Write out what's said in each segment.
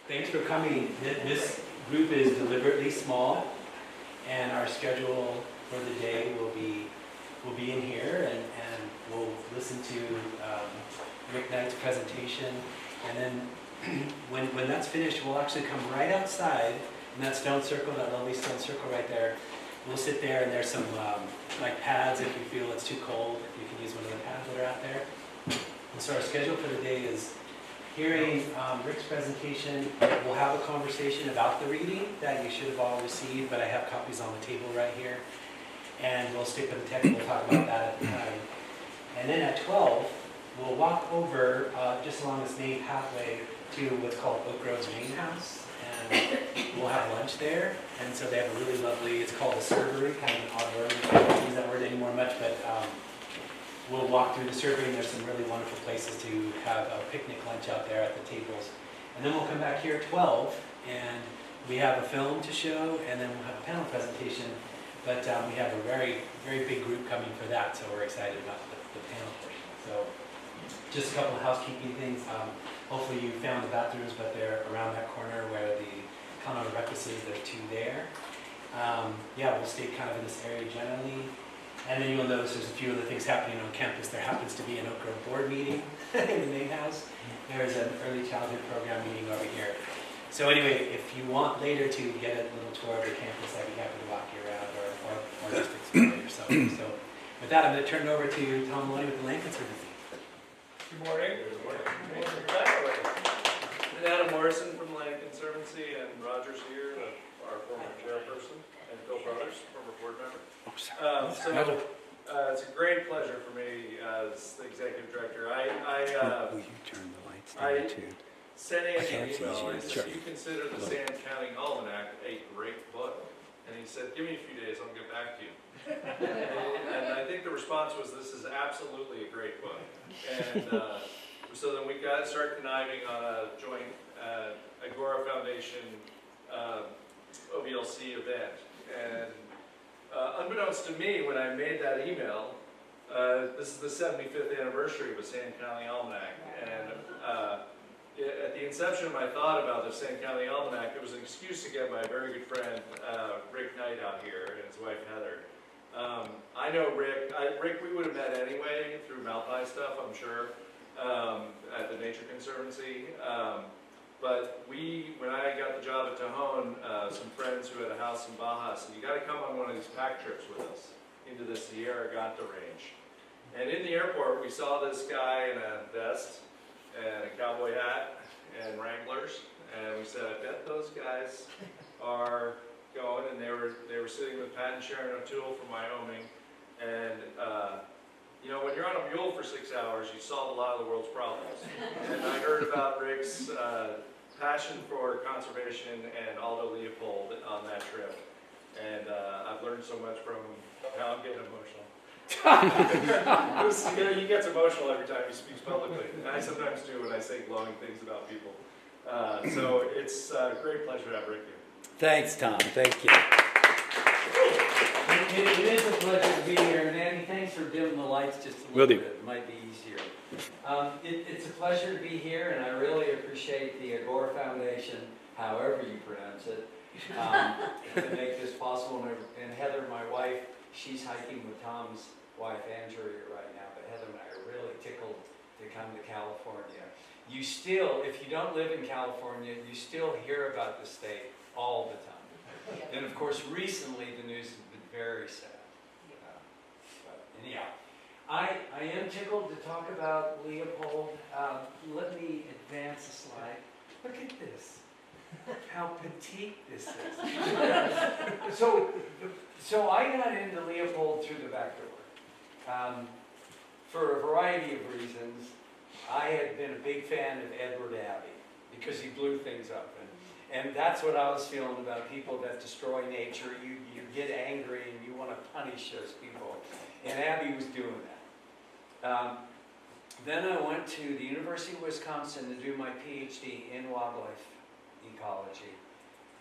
Thanks for coming. This group is deliberately small, and our schedule for the day will be in here, and we'll listen to Rick Knight's presentation, and then when that's finished, we'll actually come right outside in that stone circle, that lovely stone circle right there. We'll sit there, and there's some like pads if you feel it's too cold. You can use one of the pads that are out there. And so our schedule for the day is hearing Rick's presentation. We'll have a conversation about the reading that you should have all received, but I have copies on the table right here. And we'll stick with the text, we'll talk about that at the time. And then at 12, we'll walk over just along this main pathway to what's called Oak Grove's main house. And we'll have lunch there. And so they have a really lovely, it's called a servery, kind of an odd word. I don't use that word anymore much, but we'll walk through the servery, and there's some really wonderful places to have a picnic lunch out there at the tables. And then we'll come back here at 12, and we have a film to show, and then we'll have a panel presentation. But we have a very, very big group coming for that, so we're excited about the panel portion. So just a couple of housekeeping things. Hopefully you found the bathrooms, but they're around that corner where the Continental breakfast is. There's two there. Yeah, we'll stay kind of in this area generally. And then you'll notice there's a few other things happening on campus. There happens to be an Oak Grove board meeting in the main house. There's an early childhood program meeting over here. So anyway, if you want later to get a little tour of the campus, I'd be happy to walk you around or just explore it yourself. So with that, I'm going to turn it over to Tom Maloney with the Land Conservancy. Good morning. Good morning. And Adam Morrison from the Land Conservancy, and Roger's here, our former chairperson, and Bill Brothers, former board member. It's a great pleasure for me as the executive director. Will you turn the lights down too? Sent in an email and said, you consider the Sand County Almanac a great book? And he said, give me a few days, I'll get back to you. And I think the response was, this is absolutely a great book. And so then we started conniving on a joint Agora Foundation OVLC event. And unbeknownst to me, when I made that email, this is the 75th anniversary of the Sand County Almanac. And at the inception of my thought about the Sand County Almanac, it was an excuse to get my very good friend Rick Knight out here and his wife Heather. I know Rick. Rick, we would have met anyway through Malpai stuff, I'm sure, at the Nature Conservancy. But when I got the job at Tejon, some friends who had a house in Baja said, you got to come on one of these pack trips with us into the Sierra Gata range. And in the airport, we saw this guy in a vest and a cowboy hat and Wranglers, and we said, I bet those guys are going. And they were sitting with Pat and Sharon O'Toole from Wyoming, and you know, when you're on a mule for 6 hours, you solve a lot of the world's problems. And I heard about Rick's passion for conservation and Aldo Leopold on that trip, and I've learned so much from him. Now I'm getting emotional. He gets emotional every time he speaks publicly, and I sometimes do when I say glowing things about people. So it's a great pleasure to have Rick here. Thanks, Tom. Thank you. It is a pleasure to be here, and Andy, thanks for dimming the lights just a little bit. It might be easier. It's a pleasure to be here, and I really appreciate the Agora Foundation, however you pronounce it, to make this possible. And Heather, my wife, she's hiking with Tom's wife, Andrea, right now, but Heather and I are really tickled to come to California. You still, if you don't live in California, you still hear about the state all the time. And of course, recently the news has been very sad. But anyhow, I am tickled to talk about Leopold. Let me advance a slide. Look at this. How petite this is. So I got into Leopold through the back door. For a variety of reasons. I had been a big fan of Edward Abbey because he blew things up. And that's what I was feeling about people that destroy nature. You get angry and you want to punish those people. And Abbey was doing that. Then I went to the University of Wisconsin to do my PhD in wildlife ecology.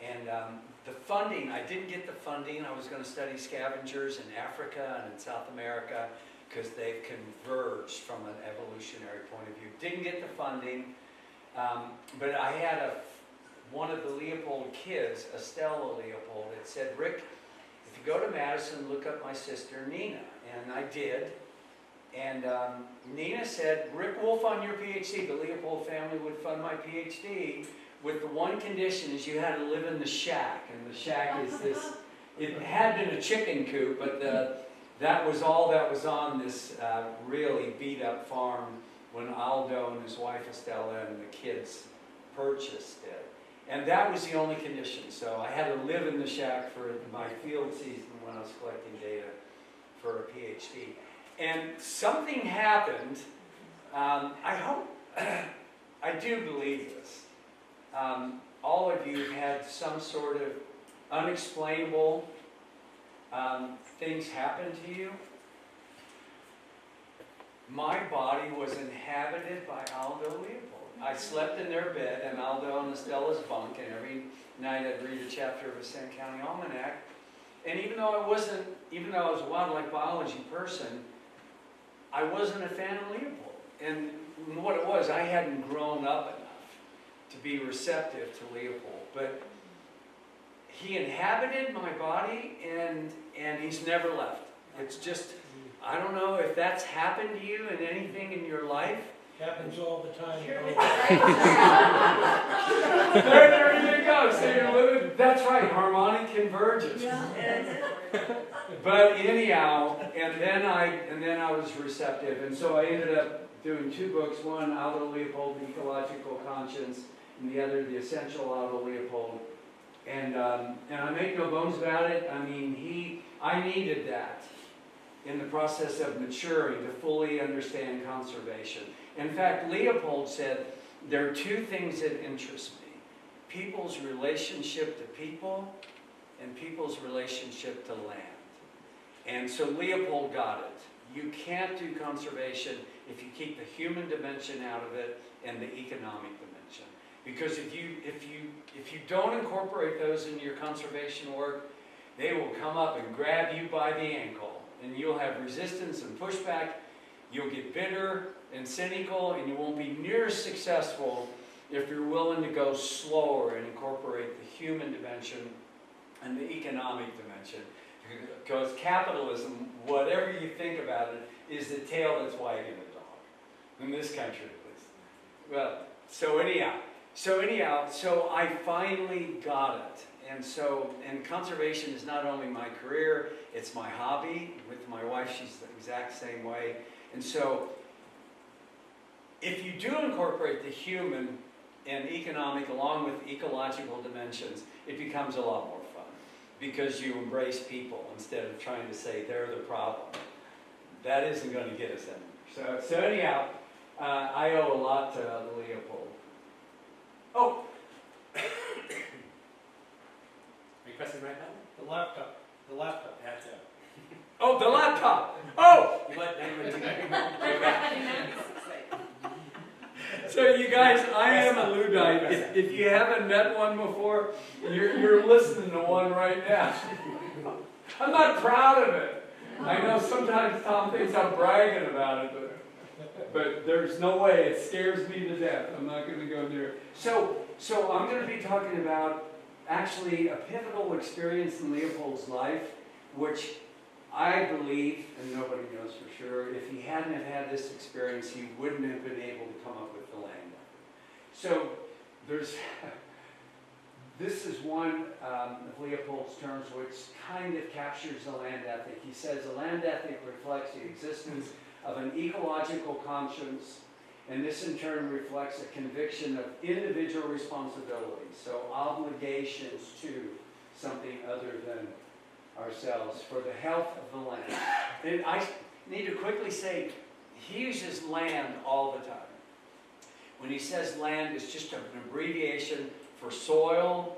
And the funding, I didn't get the funding. I was going to study scavengers in Africa and in South America because they've converged from an evolutionary point of view. Didn't get the funding, but I had one of the Leopold kids, Estella Leopold, had said, Rick, if you go to Madison, look up my sister Nina. And I did. And Nina said, Rick will fund your PhD. The Leopold family would fund my PhD with the one condition is you had to live in the shack. And the shack is this, it had been a chicken coop, but that was all that was on this really beat up farm when Aldo and his wife Estella and the kids purchased it. And that was the only condition. So I had to live in the shack for my field season when I was collecting data for a PhD. And something happened, I hope, I do believe this. All of you had some sort of unexplainable things happen to you. My body was inhabited by Aldo Leopold. I slept in their bed and Aldo and Estella's bunk, and every night I'd read a chapter of a San County Almanac. And even though I was a wildlife biology person, I wasn't a fan of Leopold. And what it was, I hadn't grown up enough to be receptive to Leopold. But he inhabited my body and he's never left. It's just, I don't know if that's happened to you in anything in your life. Happens all the time. There you go. So you're living, that's right, harmonic convergence. But anyhow, and then I was receptive, and so I ended up doing 2 books. One, Aldo Leopold, The Ecological Conscience, and the other, The Essential Aldo Leopold. And I make no bones about it. I mean, I needed that in the process of maturing to fully understand conservation. In fact, Leopold said, there are 2 things that interest me. People's relationship to people and people's relationship to land. And so Leopold got it. You can't do conservation if you keep the human dimension out of it and the economic dimension. Because if you don't incorporate those into your conservation work, they will come up and grab you by the ankle. And you'll have resistance and pushback. You'll get bitter and cynical, and you won't be near as successful if you're willing to go slower and incorporate the human dimension and the economic dimension. Because capitalism, whatever you think about it, is the tail that's wagging the dog. In this country, at least. Well, so I finally got it. And conservation is not only my career, it's my hobby. With my wife, she's the exact same way. And so, if you do incorporate the human and economic along with ecological dimensions, it becomes a lot more fun. Because you embrace people instead of trying to say they're the problem. That isn't going to get us anywhere. So anyhow, I owe a lot to Leopold. Oh! Are you pressing the right button? The laptop. The laptop. That's it. Oh, the laptop! Oh! So you guys, I am a Luddite. If you haven't met one before, you're listening to one right now. I'm not proud of it. I know sometimes Tom thinks I'm bragging about it, but there's no way. It scares me to death. I'm not going to go near it. So I'm going to be talking about actually a pivotal experience in Leopold's life, which I believe, and nobody knows for sure, if he hadn't have had this experience, he wouldn't have been able to come up with the land. So this is one of Leopold's terms which kind of captures the land ethic. He says the land ethic reflects the existence of an ecological conscience, and this in turn reflects a conviction of individual responsibility, so obligations to something other than ourselves for the health of the land. And I need to quickly say, he uses land all the time. When he says land, it's just an abbreviation for soil,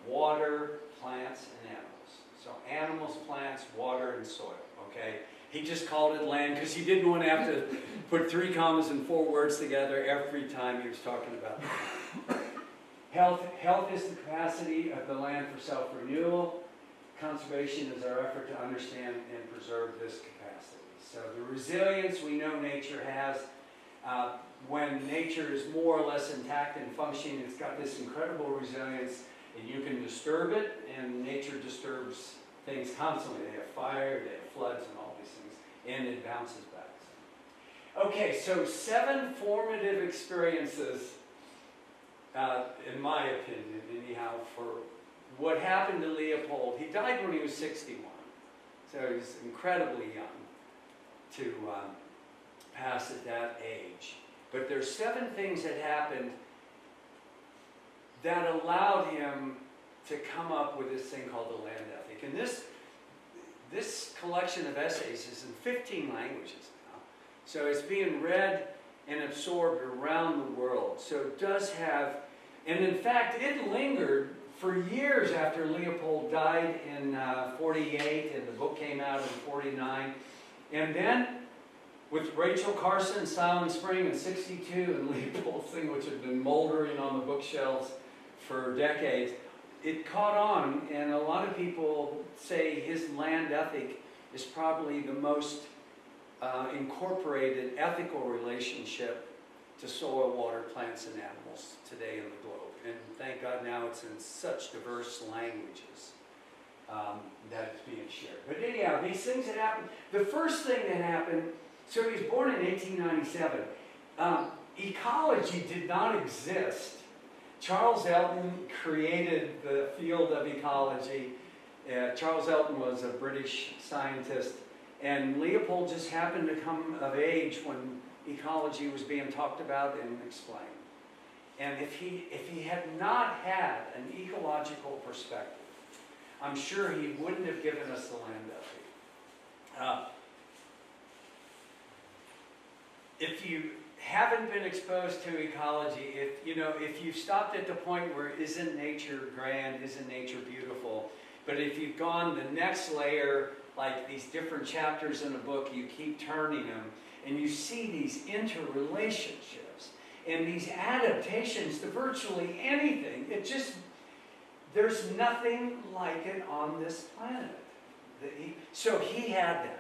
water, plants, and animals. So animals, plants, water, and soil, okay? He just called it land because he didn't want to have to put 3 commas and 4 words together every time he was talking about it. Health is the capacity of the land for self-renewal. Conservation is our effort to understand and preserve this capacity. So the resilience we know nature has When nature is more or less intact and functioning, it's got this incredible resilience, and you can disturb it, and nature disturbs things constantly. They have fire, they have floods, and all these things, and it bounces back. Okay, so 7 formative experiences, in my opinion, anyhow, for what happened to Leopold. He died when he was 61, so he was incredibly young to pass at that age. But there's 7 things that happened that allowed him to come up with this thing called the land ethic. And this collection of essays is in 15 languages now. So it's being read and absorbed around the world. So it does have, and in fact, it lingered for years after Leopold died in 48, and the book came out in 49. And then, with Rachel Carson, Silent Spring in 62, and Leopold's thing, which had been moldering on the bookshelves for decades, it caught on, and a lot of people say his land ethic is probably the most incorporated ethical relationship to soil, water, plants, and animals today in the globe. And thank God now it's in such diverse languages that it's being shared. But anyhow, these things that happened, the first thing that happened, so he was born in 1897. Ecology did not exist. Charles Elton created the field of ecology. Charles Elton was a British scientist, and Leopold just happened to come of age when ecology was being talked about and explained. And if he had not had an ecological perspective, I'm sure he wouldn't have given us the land ethic. If you haven't been exposed to ecology, if you've stopped at the point where isn't nature grand, isn't nature beautiful, but if you've gone the next layer, like these different chapters in a book, you keep turning them, and you see these interrelationships and these adaptations to virtually anything. There's nothing like it on this planet. So he had that.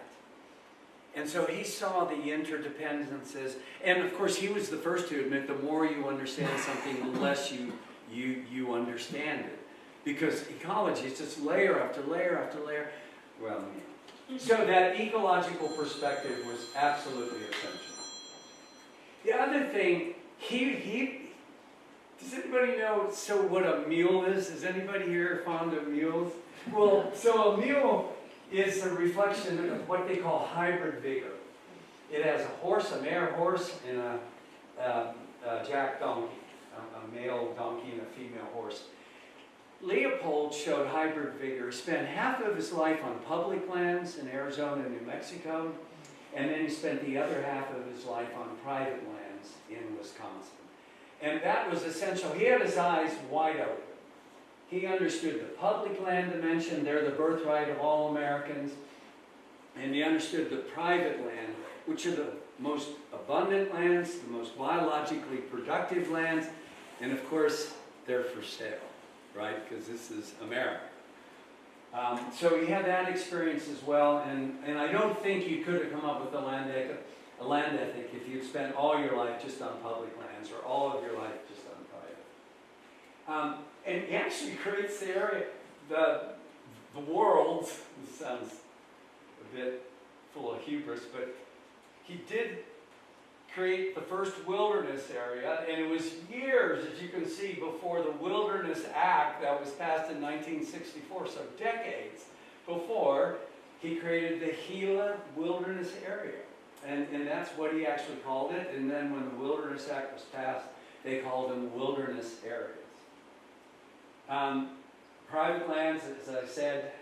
And so he saw the interdependences, and of course he was the first to admit the more you understand something, the less you understand it. Because ecology is just layer after layer after layer. Well, so that ecological perspective was absolutely essential. The other thing, does anybody know what a mule is? Is anybody here fond of mules? Well, so a mule is a reflection of what they call hybrid vigor. It has a horse, a mare horse, and a jack donkey, a male donkey and a female horse. Leopold showed hybrid vigor. He spent half of his life on public lands in Arizona and New Mexico, and then he spent the other half of his life on private lands in Wisconsin. And that was essential. He had his eyes wide open. He understood the public land dimension, they're the birthright of all Americans, and he understood the private land, which are the most abundant lands, the most biologically productive lands, and of course, they're for sale, right? Because this is America. So he had that experience as well, and I don't think you could have come up with a land ethic if you'd spent all your life just on public lands, or all of your life just on private. And he actually creates the area, the world, this sounds a bit full of hubris, but he did create the first wilderness area, and it was years, as you can see, before the Wilderness Act that was passed in 1964, so decades before, he created the Gila Wilderness Area. And that's what he actually called it, and then when the Wilderness Act was passed, they called them wilderness areas. Private lands, as I said,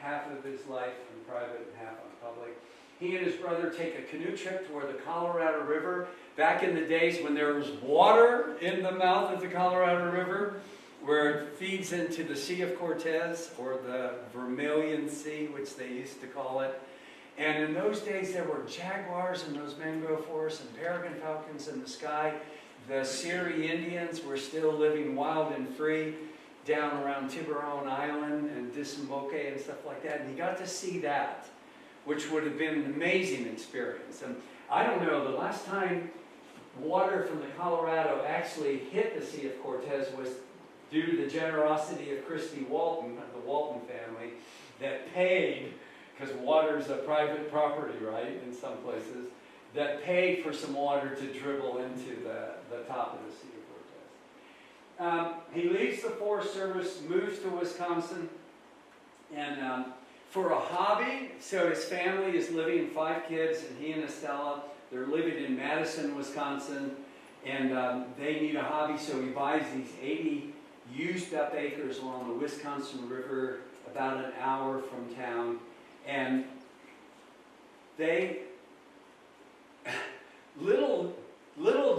half of his life in private and half on public. He and his brother take a canoe trip to where the Colorado River, back in the days when there was water in the mouth of the Colorado River, where it feeds into the Sea of Cortez, or the Vermilion Sea, which they used to call it. And in those days, there were jaguars in those mangrove forests and peregrine falcons in the sky. The Seri Indians were still living wild and free down around Tiburon Island and Disamboque and stuff like that. And he got to see that, which would have been an amazing experience. And I don't know, the last time water from the Colorado actually hit the Sea of Cortez was due to the generosity of Christy Walton, of the Walton family, that paid, because water's a private property, right, in some places, that paid for some water to dribble into the top of the Sea of Cortez. He leaves the Forest Service, moves to Wisconsin, and for a hobby, so his family is living, 5 kids, and he and Estella, they're living in Madison, Wisconsin, and they need a hobby, so he buys these 80 used up acres along the Wisconsin River, about an hour from town, and they, little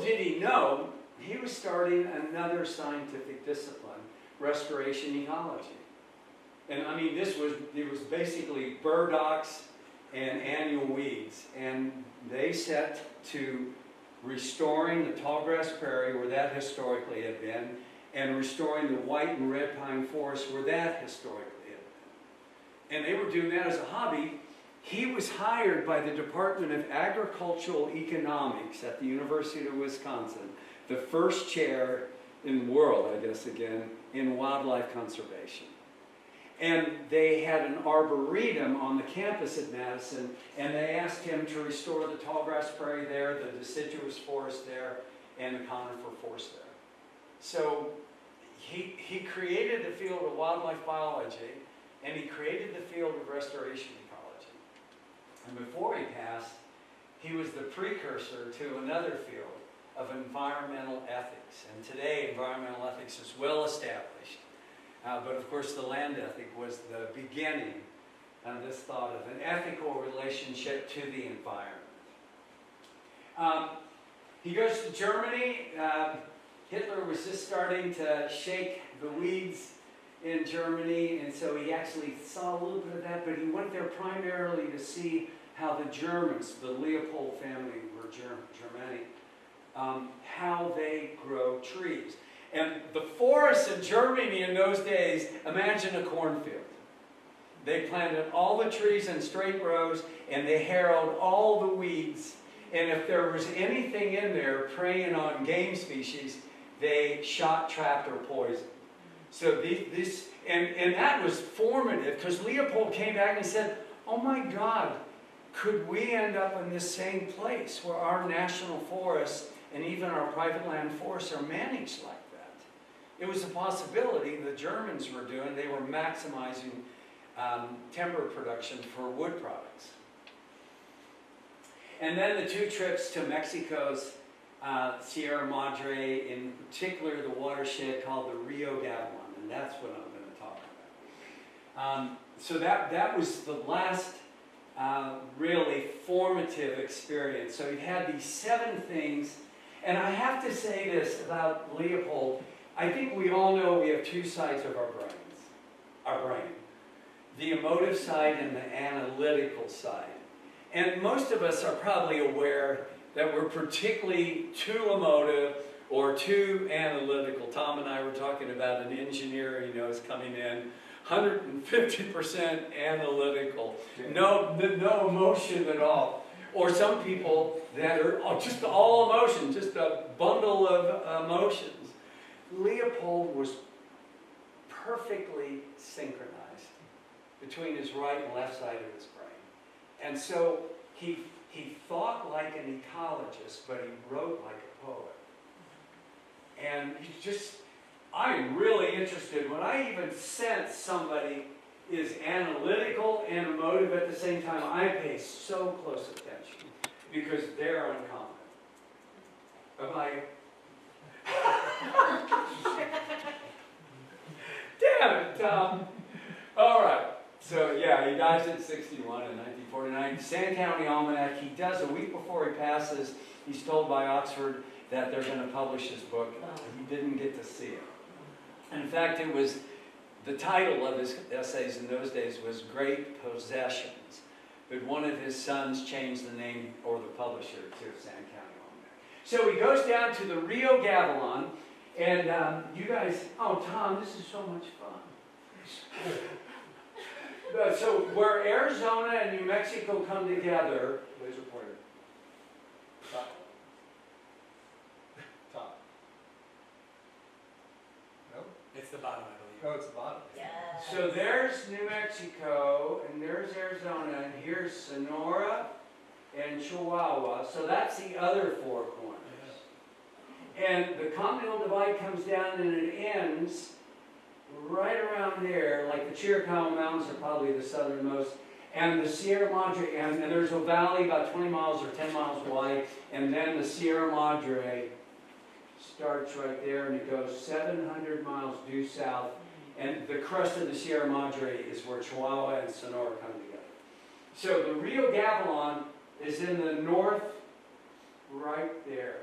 did he know, he was starting another scientific discipline, restoration ecology. And I mean, it was basically burdocks and annual weeds, and they set to restoring the tallgrass prairie where that historically had been, and restoring the white and red pine forest where that historically had been. And they were doing that as a hobby. He was hired by the Department of Agricultural Economics at the University of Wisconsin, the first chair in the world, I guess again, in wildlife conservation. And they had an arboretum on the campus at Madison, and they asked him to restore the tallgrass prairie there, the deciduous forest there, and the conifer forest there. So he created the field of wildlife biology, and he created the field of restoration ecology. And before he passed, he was the precursor to another field of environmental ethics. And today, environmental ethics is well established. But of course, the land ethic was the beginning of this thought of an ethical relationship to the environment. He goes to Germany. Hitler was just starting to shake the weeds in Germany, and so he actually saw a little bit of that, but he went there primarily to see how the Germans, the Leopold family were Germanic, how they grow trees. And the forests in Germany in those days, imagine a cornfield. They planted all the trees in straight rows, and they harrowed all the weeds. And if there was anything in there preying on game species, they shot, trapped, or poisoned. So and that was formative, because Leopold came back and said, oh my God, could we end up in this same place where our national forests and even our private land forests are managed like that? It was a possibility the Germans were doing. They were maximizing timber production for wood products. And then the 2 trips to Mexico's Sierra Madre, in particular the watershed called the Rio Gavilán, and that's what I'm going to talk about. So that was the last really formative experience. So he had these 7 things, and I have to say this about Leopold. I think we all know we have 2 sides of our brain. The emotive side and the analytical side. And most of us are probably aware that we're particularly too emotive or too analytical. Tom and I were talking about an engineer, is coming in 150% analytical, no emotion at all. Or some people that are just all emotion, just a bundle of emotions. Leopold was perfectly synchronized between his right and left side of his brain. And so he thought like an ecologist, but he wrote like a poet. And I'm really interested, when I even sense somebody is analytical and emotive at the same time, I pay so close attention, because they're uncommon. Damn it, Tom. All right. So yeah, he dies at 61 in 1949. Sand County Almanac. He does, a week before he passes, he's told by Oxford that they're going to publish his book. He didn't get to see it. In fact, it was, the title of his essays in those days was Great Possessions. But one of his sons changed the name, or the publisher, to Sand County Almanac. So he goes down to the Rio Gavilán, and you guys, oh Tom, this is so much fun. So where Arizona and New Mexico come together, Laser pointer. So there's New Mexico, and there's Arizona, and here's Sonora and Chihuahua. So that's the other four corners. And the Continental Divide comes down and it ends right around there, like the Chiricahua Mountains are probably the southernmost, and the Sierra Madre, and there's a valley about 20 miles or 10 miles wide, and then the Sierra Madre starts right there, and it goes 700 miles due south, and the crest of the Sierra Madre is where Chihuahua and Sonora come together. So the Rio Gavilon is in the north, right there.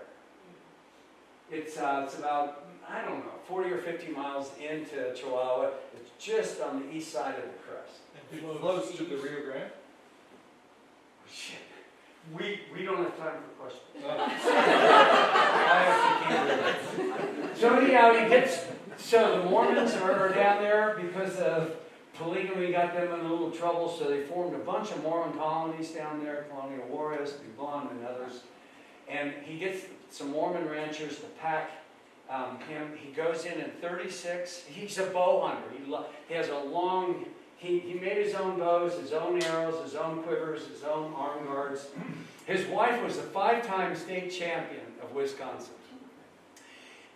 It's about, I don't know, 40 or 50 miles into Chihuahua. It's just on the east side of the crest. It flows to the Rio Grande? Shit. We don't have time for questions. So anyhow, so the Mormons are down there because of polygamy got them in a little trouble, so they formed a bunch of Mormon colonies down there, Colonial Warriors, Gilman, and others. And he gets some Mormon ranchers to pack him. He goes in 36. He's a bow hunter. He has a long, he made his own bows, his own arrows, his own quivers, his own arm guards. His wife was a 5-time state champion of Wisconsin.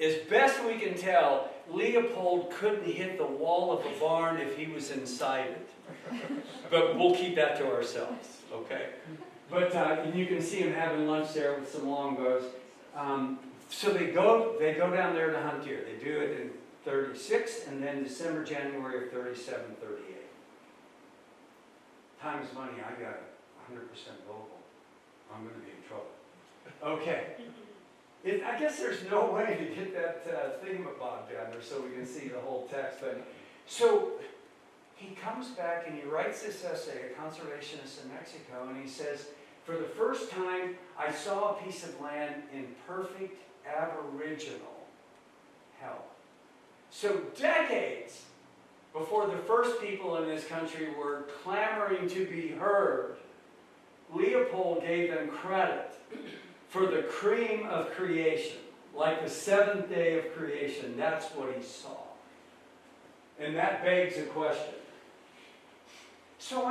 As best we can tell, Leopold couldn't hit the wall of a barn if he was inside it. But we'll keep that to ourselves, okay? But you can see him having lunch there with some longbows. So they go down there to hunt deer. They do it in 36 and then December, January of 37, 38. Time is money. I got 100% vocal. I'm going to be in trouble. Okay. I guess there's no way to get that thingamabob down there so we can see the whole text. But so he comes back and he writes this essay, A Conservationist in Mexico, and he says, for the first time, I saw a piece of land in perfect aboriginal health. So decades before the first people in this country were clamoring to be heard, Leopold gave them credit for the cream of creation, like the seventh day of creation. That's what he saw. And that begs a question. So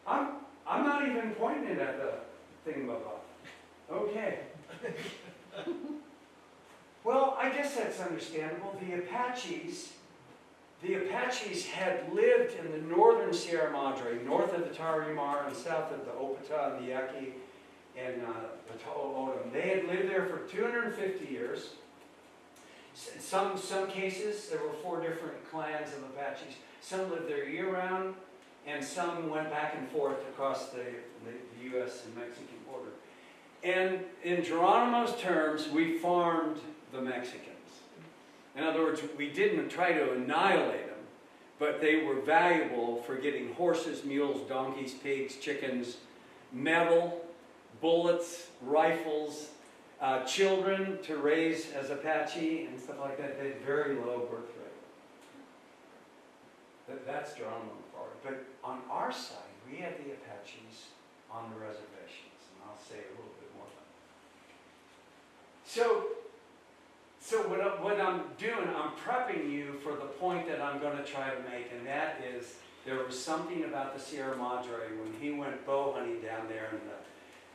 I'm not even pointing it at the thingamabob. Okay. Well, I guess that's understandable. The Apaches had lived in the northern Sierra Madre, north of the Tarahumara and south of the Opata and the Yaqui and the To'odham. They had lived there for 250 years. In some cases, there were 4 different clans of Apaches. Some lived there year-round, and some went back and forth across the U.S. and Mexican border. And in Geronimo's terms, we farmed the Mexicans. In other words, we didn't try to annihilate them, but they were valuable for getting horses, mules, donkeys, pigs, chickens, metal, bullets, rifles, children to raise as Apache and stuff like that. They had very low birth rate. That's Geronimo. But on our side, we had the Apaches on the reservations, and I'll say a little bit more about that. So what I'm doing, I'm prepping you for the point that I'm going to try to make, and that is there was something about the Sierra Madre when he went bow hunting down there in the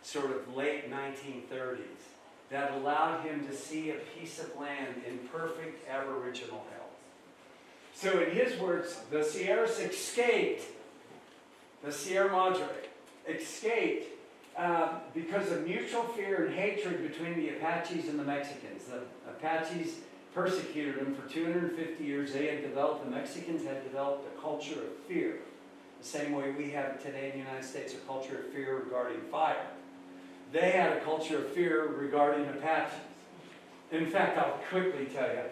sort of late 1930s that allowed him to see a piece of land in perfect aboriginal health. So in his words, the Sierras escaped, the Sierra Madre escaped because of mutual fear and hatred between the Apaches and the Mexicans. The Apaches persecuted them for 250 years. They had developed, the Mexicans had developed a culture of fear. The same way we have today in the United States a culture of fear regarding fire. They had a culture of fear regarding Apaches. In fact, I'll quickly tell you.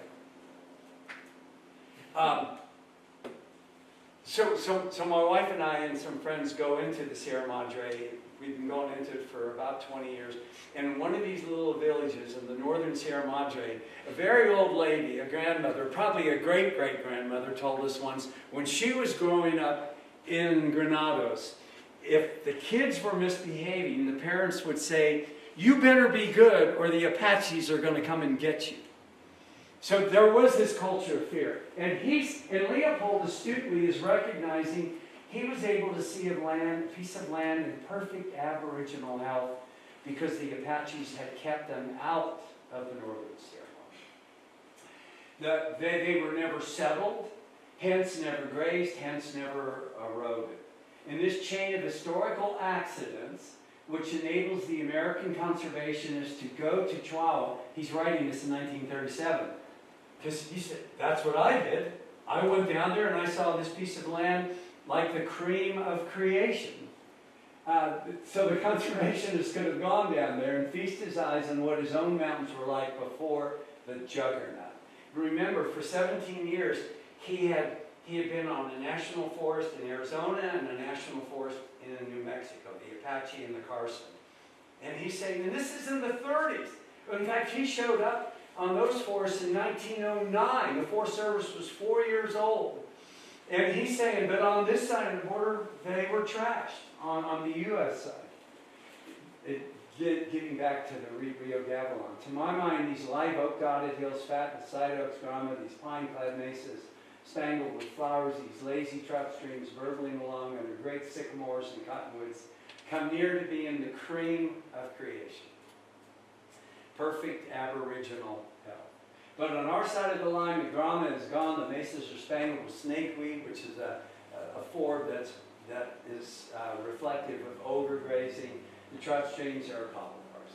So my wife and I and some friends go into the Sierra Madre. We've been going into it for about 20 years. And in one of these little villages in the northern Sierra Madre, a very old lady, a grandmother, probably a great-great-grandmother, told us once, when she was growing up in Granados, if the kids were misbehaving, the parents would say, "You better be good or the Apaches are going to come and get you." So there was this culture of fear. And Leopold astutely is recognizing he was able to see a piece of land in perfect aboriginal health because the Apaches had kept them out of the northern Sierra. They were never settled, hence never grazed, hence never eroded. In this chain of historical accidents, which enables the American conservationist to go to Chihuahua, he's writing this in 1937, because he said, that's what I did. I went down there and I saw this piece of land like the cream of creation. So the conservationist could have gone down there and feast his eyes on what his own mountains were like before the juggernaut. Remember, for 17 years, he had been on a national forest in Arizona and a national forest in New Mexico, the Apache and the Carson. And he's saying, and this is in the 30s. In fact, he showed up on those forests in 1909. The Forest Service was 4 years old. And he's saying, but on this side of the border, they were trashed on the U.S. side. Getting back to the Rio Gavilon. To my mind, these live oak-dotted hills, fat with side oaks, grama, these pine-clad mesas, spangled with flowers, these lazy trout streams burbling along under great sycamores and cottonwoods, come near to being the cream of creation. Perfect aboriginal health. But on our side of the line, the grama is gone, the mesas are spangled with snakeweed, which is a forb that is reflective of overgrazing. The trout streams are poplars.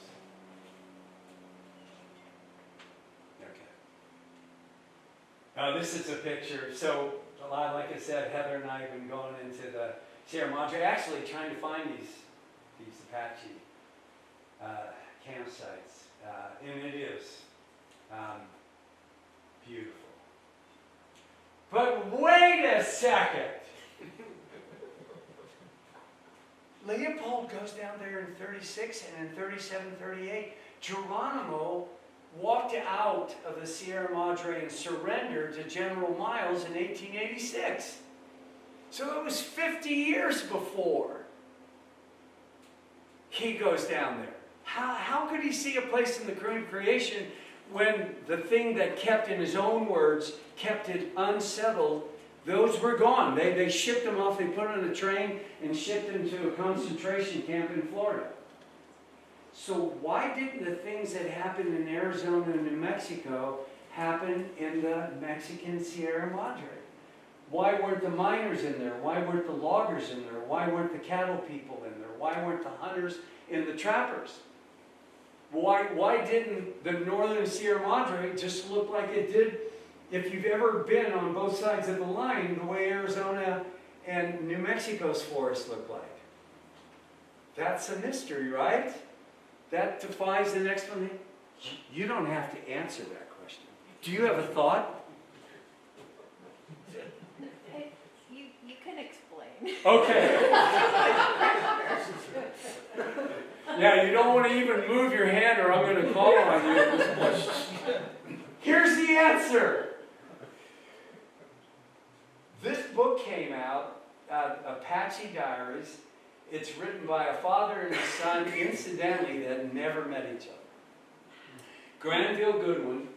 Okay. This is a picture. So, like I said, Heather and I have been going into the Sierra Madre, actually trying to find these Apache campsites. And it is beautiful. But wait a second! Leopold goes down there in 36, and in 37, 38, Geronimo walked out of the Sierra Madre and surrendered to General Miles in 1886. So it was 50 years before he goes down there. How could he see a place in the creation when the thing that kept, in his own words, kept it unsettled, those were gone. They shipped them off, they put on a train and shipped them to a concentration camp in Florida. So why didn't the things that happened in Arizona and New Mexico happen in the Mexican Sierra Madre? Why weren't the miners in there? Why weren't the loggers in there? Why weren't the cattle people in there? Why weren't the hunters and the trappers? Why didn't the northern Sierra Madre just look like it did, if you've ever been on both sides of the line, the way Arizona and New Mexico's forests look like? That's a mystery, right? That defies an explanation. You don't have to answer that question. Do you have a thought? You can explain. Okay. Yeah, you don't want to even move your hand or I'm going to call on you at this point. Here's the answer. This book came out, Apache Diaries. It's written by a father and a son, incidentally, that never met each other. Granville Goodwin,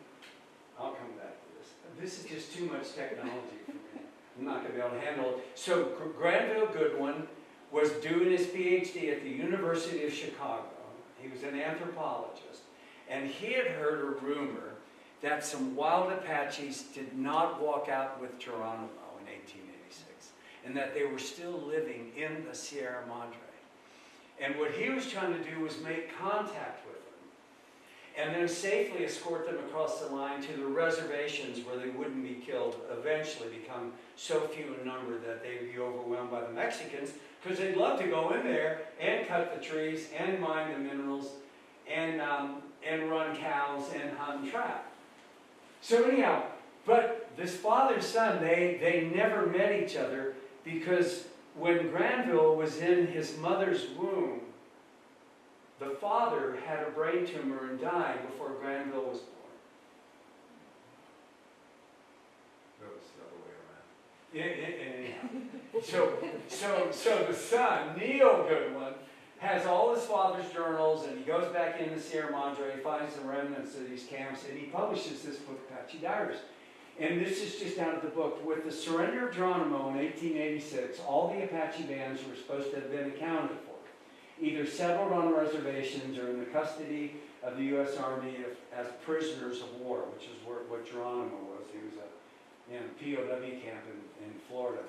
I'll come back to this. This is just too much technology for me. I'm not going to be able to handle it. So Granville Goodwin was doing his PhD at the University of Chicago. He was an anthropologist. And he had heard a rumor that some wild Apaches did not walk out with Geronimo in 1886, and that they were still living in the Sierra Madre. And what he was trying to do was make contact with them, and then safely escort them across the line to the reservations where they wouldn't be killed, eventually become so few in number that they would be overwhelmed by the Mexicans, because they'd love to go in there and cut the trees and mine the minerals and run cows and hunt and trap. So anyhow, but this father-son, they never met each other, because when Granville was in his mother's womb, the father had a brain tumor and died before Granville was born. That was the other way around. Anyhow. So the son, Neil Goodwin, has all his father's journals, and he goes back in the Sierra Madre, finds the remnants of these camps, and he publishes this book, Apache Diaries. And this is just out of the book. With the surrender of Geronimo in 1886, all the Apache bands were supposed to have been accounted for, either settled on reservations or in the custody of the U.S. Army as prisoners of war, which is what Geronimo was. He was in a POW camp in Florida.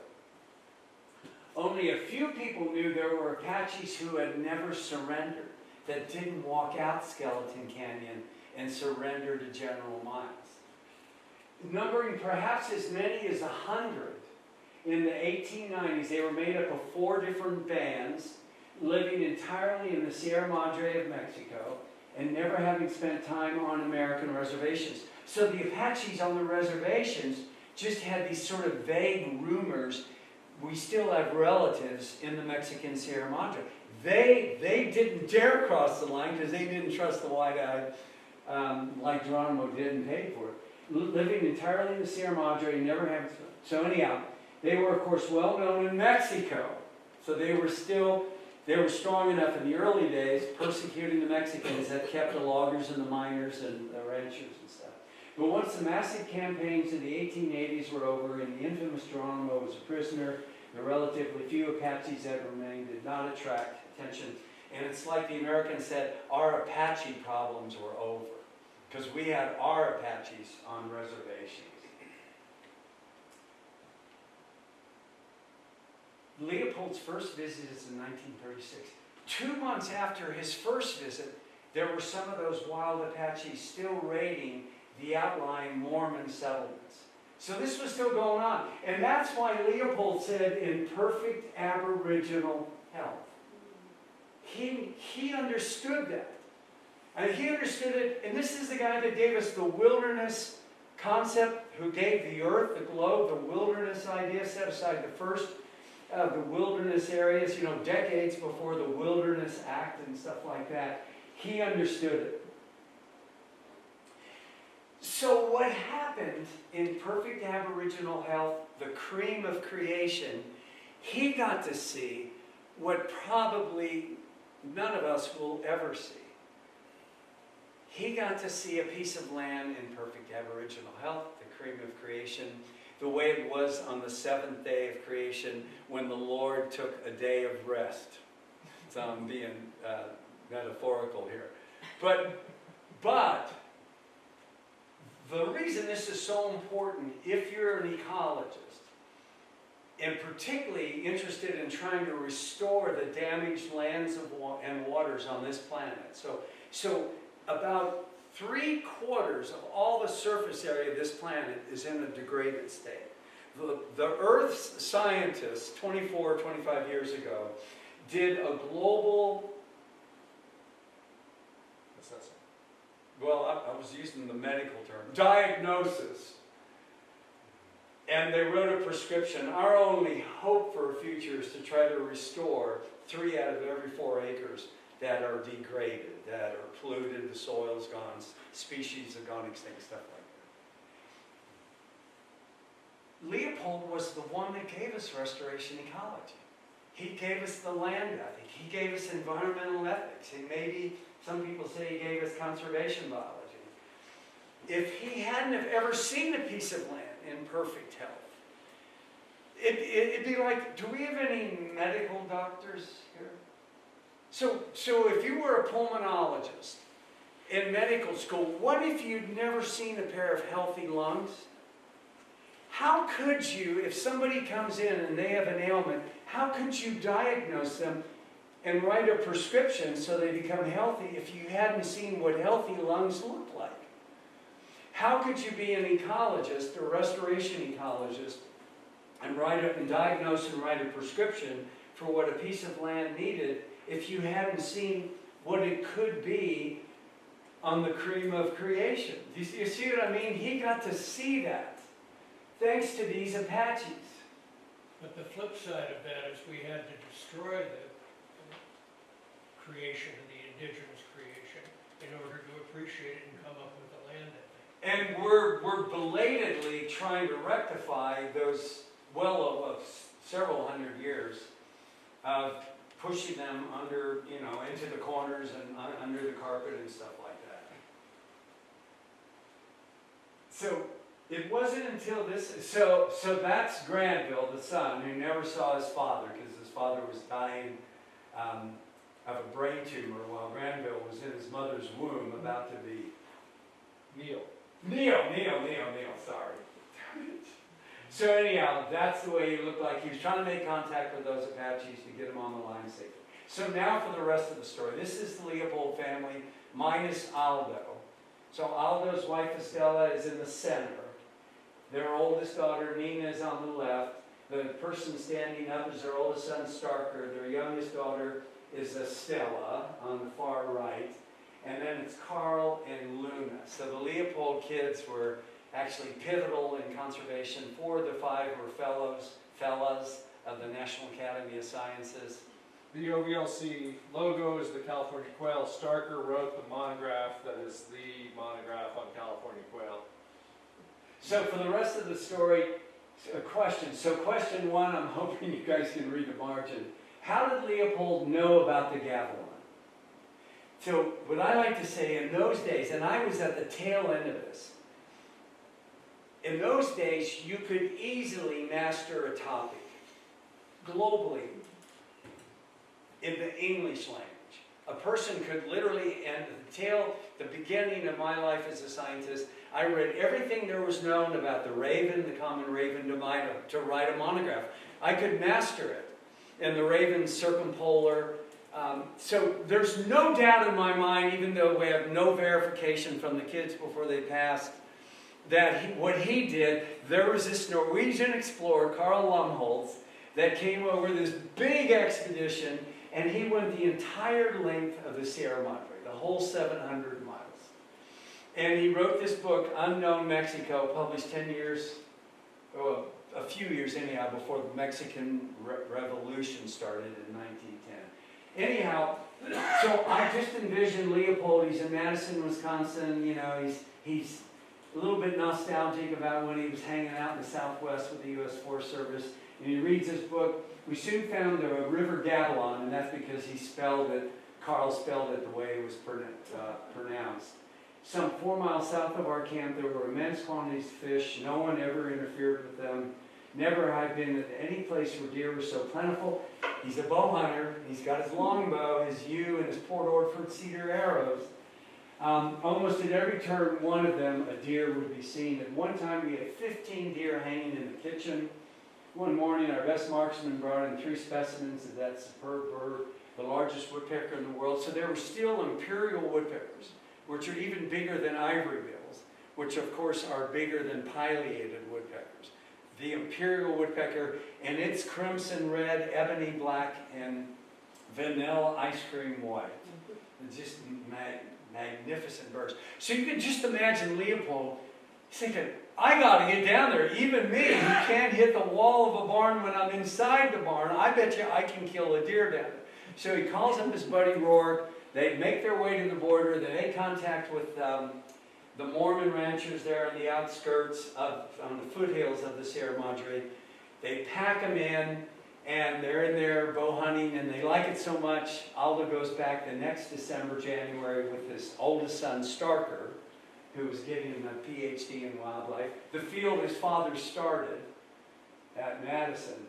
Only a few people knew there were Apaches who had never surrendered, that didn't walk out Skeleton Canyon and surrender to General Miles. Numbering perhaps as many as 100 in the 1890s, they were made up of 4 different bands, living entirely in the Sierra Madre of Mexico, and never having spent time on American reservations. So the Apaches on the reservations just had these sort of vague rumors. We still have relatives in the Mexican Sierra Madre. They didn't dare cross the line because they didn't trust the white-eyed like Geronimo did and paid for it. Living entirely in the Sierra Madre, never having... So anyhow, they were, of course, well known in Mexico. So they were strong enough in the early days, persecuting the Mexicans, that kept the loggers and the miners and the ranchers and stuff. But once the massive campaigns of the 1880s were over and the infamous Geronimo was a prisoner, the relatively few Apaches that remained did not attract attention. And it's like the Americans said, our Apache problems were over, because we had our Apaches on reservations. Leopold's first visit is in 1936. 2 months after his first visit, there were some of those wild Apaches still raiding the outlying Mormon settlements. So this was still going on. And that's why Leopold said, in perfect aboriginal health. He understood that. And he understood it, and this is the guy that gave us the wilderness concept, who gave the earth, the globe, the wilderness idea, set aside the first of the wilderness areas, decades before the Wilderness Act and stuff like that. He understood it. So what happened in perfect aboriginal health, the cream of creation, he got to see what probably none of us will ever see. He got to see a piece of land in perfect aboriginal health, the cream of creation, the way it was on the 7th day of creation when the Lord took a day of rest. So I'm being metaphorical here. But the reason this is so important, if you're an ecologist, and particularly interested in trying to restore the damaged lands and waters on this planet. So about 3/4 of all the surface area of this planet is in a degraded state. The Earth's scientists, 25 years ago, did a global assessment. Well, I was using the medical term, diagnosis. And they wrote a prescription. Our only hope for a future is to try to restore 3 out of every 4 acres that are degraded, that are polluted, the soil's gone, species have gone extinct, stuff like that. Leopold was the one that gave us restoration ecology. He gave us the land ethic. He gave us environmental ethics. And maybe some people say he gave us conservation biology. If he hadn't have ever seen a piece of land in perfect health, it'd be like, do we have any medical doctors here? So if you were a pulmonologist in medical school, what if you'd never seen a pair of healthy lungs? How could you, if somebody comes in and they have an ailment, how could you diagnose them and write a prescription so they become healthy if you hadn't seen what healthy lungs look like? How could you be an ecologist, a restoration ecologist, and diagnose and write a prescription for what a piece of land needed if you hadn't seen what it could be on the cream of creation? You see what I mean? He got to see that, thanks to these Apaches. But the flip side of that is we had to destroy the creation of the indigenous creation in order to appreciate it and come up with the land ethic. And we're belatedly trying to rectify those, of several hundred years of pushing them under, into the corners and under the carpet and stuff like that. So it wasn't until this, so that's Granville, the son, who never saw his father because his father was dying of a brain tumor while Granville was in his mother's womb about to be Neil. Neil, sorry. So anyhow, that's the way he looked like. He was trying to make contact with those Apaches to get them on the line safely. So now for the rest of the story. This is the Leopold family minus Aldo. So Aldo's wife Estella is in the center. Their oldest daughter Nina is on the left. The person standing up is their oldest son Starker. Their youngest daughter is Estella on the far right. And then it's Carl and Luna. So the Leopold kids were actually pivotal in conservation. 4 of the 5 were fellows of the National Academy of Sciences. The OVLC logo is the California quail. Starker wrote the monograph that is the monograph on California quail. So for the rest of the story, a question. So question 1, I'm hoping you guys can read the margin. How did Leopold know about the gavilan? So what I like to say in those days, and I was at the tail end of this, in those days you could easily master a topic globally in the English language. A person could literally, and the beginning of my life as a scientist, I read everything there was known about the raven, the common raven, to write a monograph. I could master it. And the raven's circumpolar. So there's no doubt in my mind, even though we have no verification from the kids before they passed, that what he did, there was this Norwegian explorer, Carl Lumholtz, that came over this big expedition, and he went the entire length of the Sierra Madre, the whole 700 miles. And he wrote this book, Unknown Mexico, published 10 years, well, a few years anyhow, before the Mexican Revolution started in 1910. Anyhow, so I just envision Leopold, he's in Madison, Wisconsin, he's a little bit nostalgic about when he was hanging out in the Southwest with the U.S. Forest Service, and he reads this book. We soon found the river Gavilan, and that's because Carl spelled it the way it was pronounced. Some 4 miles south of our camp, there were immense quantities of fish. No one ever interfered with them. Never have I been at any place where deer were so plentiful. He's a bow hunter. He's got his longbow, his yew, and his Port Orford cedar arrows. Almost at every turn, one of them, a deer would be seen. At one time, we had 15 deer hanging in the kitchen. One morning, our best marksman brought in 3 specimens of that superb bird, the largest woodpecker in the world. So there were still imperial woodpeckers, which are even bigger than ivory bills, which of course are bigger than pileated woodpeckers. The imperial woodpecker, and it's crimson red, ebony black, and vanilla ice cream white. It's just magnificent birds. So you can just imagine Leopold thinking, I got to get down there. Even me, who can't hit the wall of a barn when I'm inside the barn, I bet you I can kill a deer down there. So he calls up his buddy Rourke. They make their way to the border. They make contact with the Mormon ranchers there on the outskirts on the foothills of the Sierra Madre. They pack them in, and they're in there bow hunting, and they like it so much, Aldo goes back the next December, January with his oldest son, Starker, who was getting him a PhD in wildlife. The field his father started at Madison.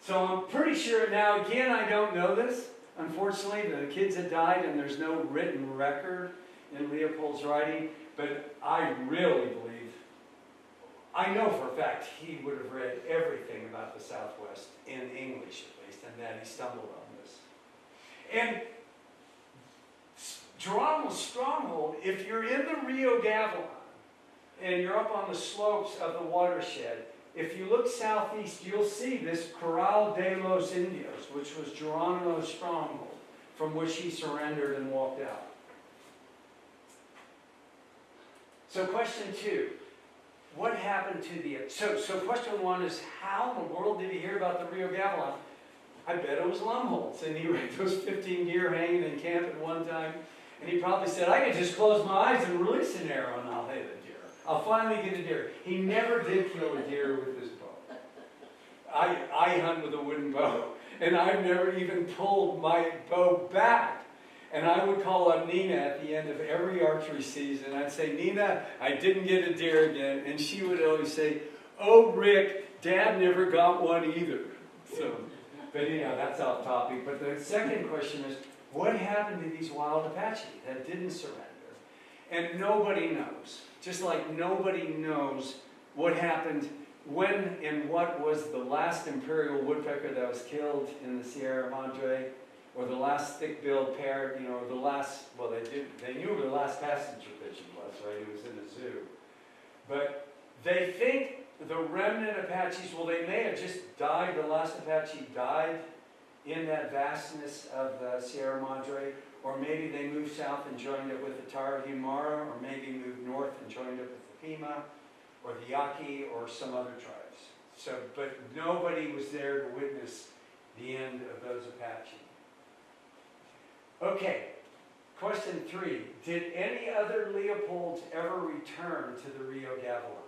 So I'm pretty sure, now again, I don't know this. Unfortunately, the kids had died and there's no written record in Leopold's writing, but I really believe, I know for a fact he would have read everything about the Southwest in English at least, and that he stumbled on this. And Geronimo's stronghold, if you're in the Rio Gavilan and you're up on the slopes of the watershed, if you look southeast, you'll see this Corral de los Indios, which was Geronimo's stronghold, from which he surrendered and walked out. So question 2, what happened to the... So question 1 is, how in the world did he hear about the Rio Gavilan? I bet it was Lumholtz, and he read those 15 deer hanging in camp at one time, and he probably said, I can just close my eyes and release an arrow and I'll hit a deer. I'll finally get a deer. He never did kill a deer with his bow. I hunt with a wooden bow, and I've never even pulled my bow back. And I would call on Nina at the end of every archery season. I'd say, Nina, I didn't get a deer again. And she would always say, oh, Rick, Dad never got one either. So, but anyhow, that's off topic. But the second question is, what happened to these wild Apache that didn't surrender? And nobody knows. Just like nobody knows what happened when and what was the last imperial woodpecker that was killed in the Sierra Madre, or the last thick-billed parrot, you know, or the last, well, they knew where the last passenger pigeon was, right? It was in a zoo. But they think the remnant Apaches, well, they may have just died, the last Apache died in that vastness of the Sierra Madre, or maybe they moved south and joined up with the Tarahumara, or maybe moved north and joined up with the Pima, or the Yaqui, or some other tribes. So, but nobody was there to witness the end of those Apache. Okay, question 3. Did any other Leopolds ever return to the Rio Gavilan?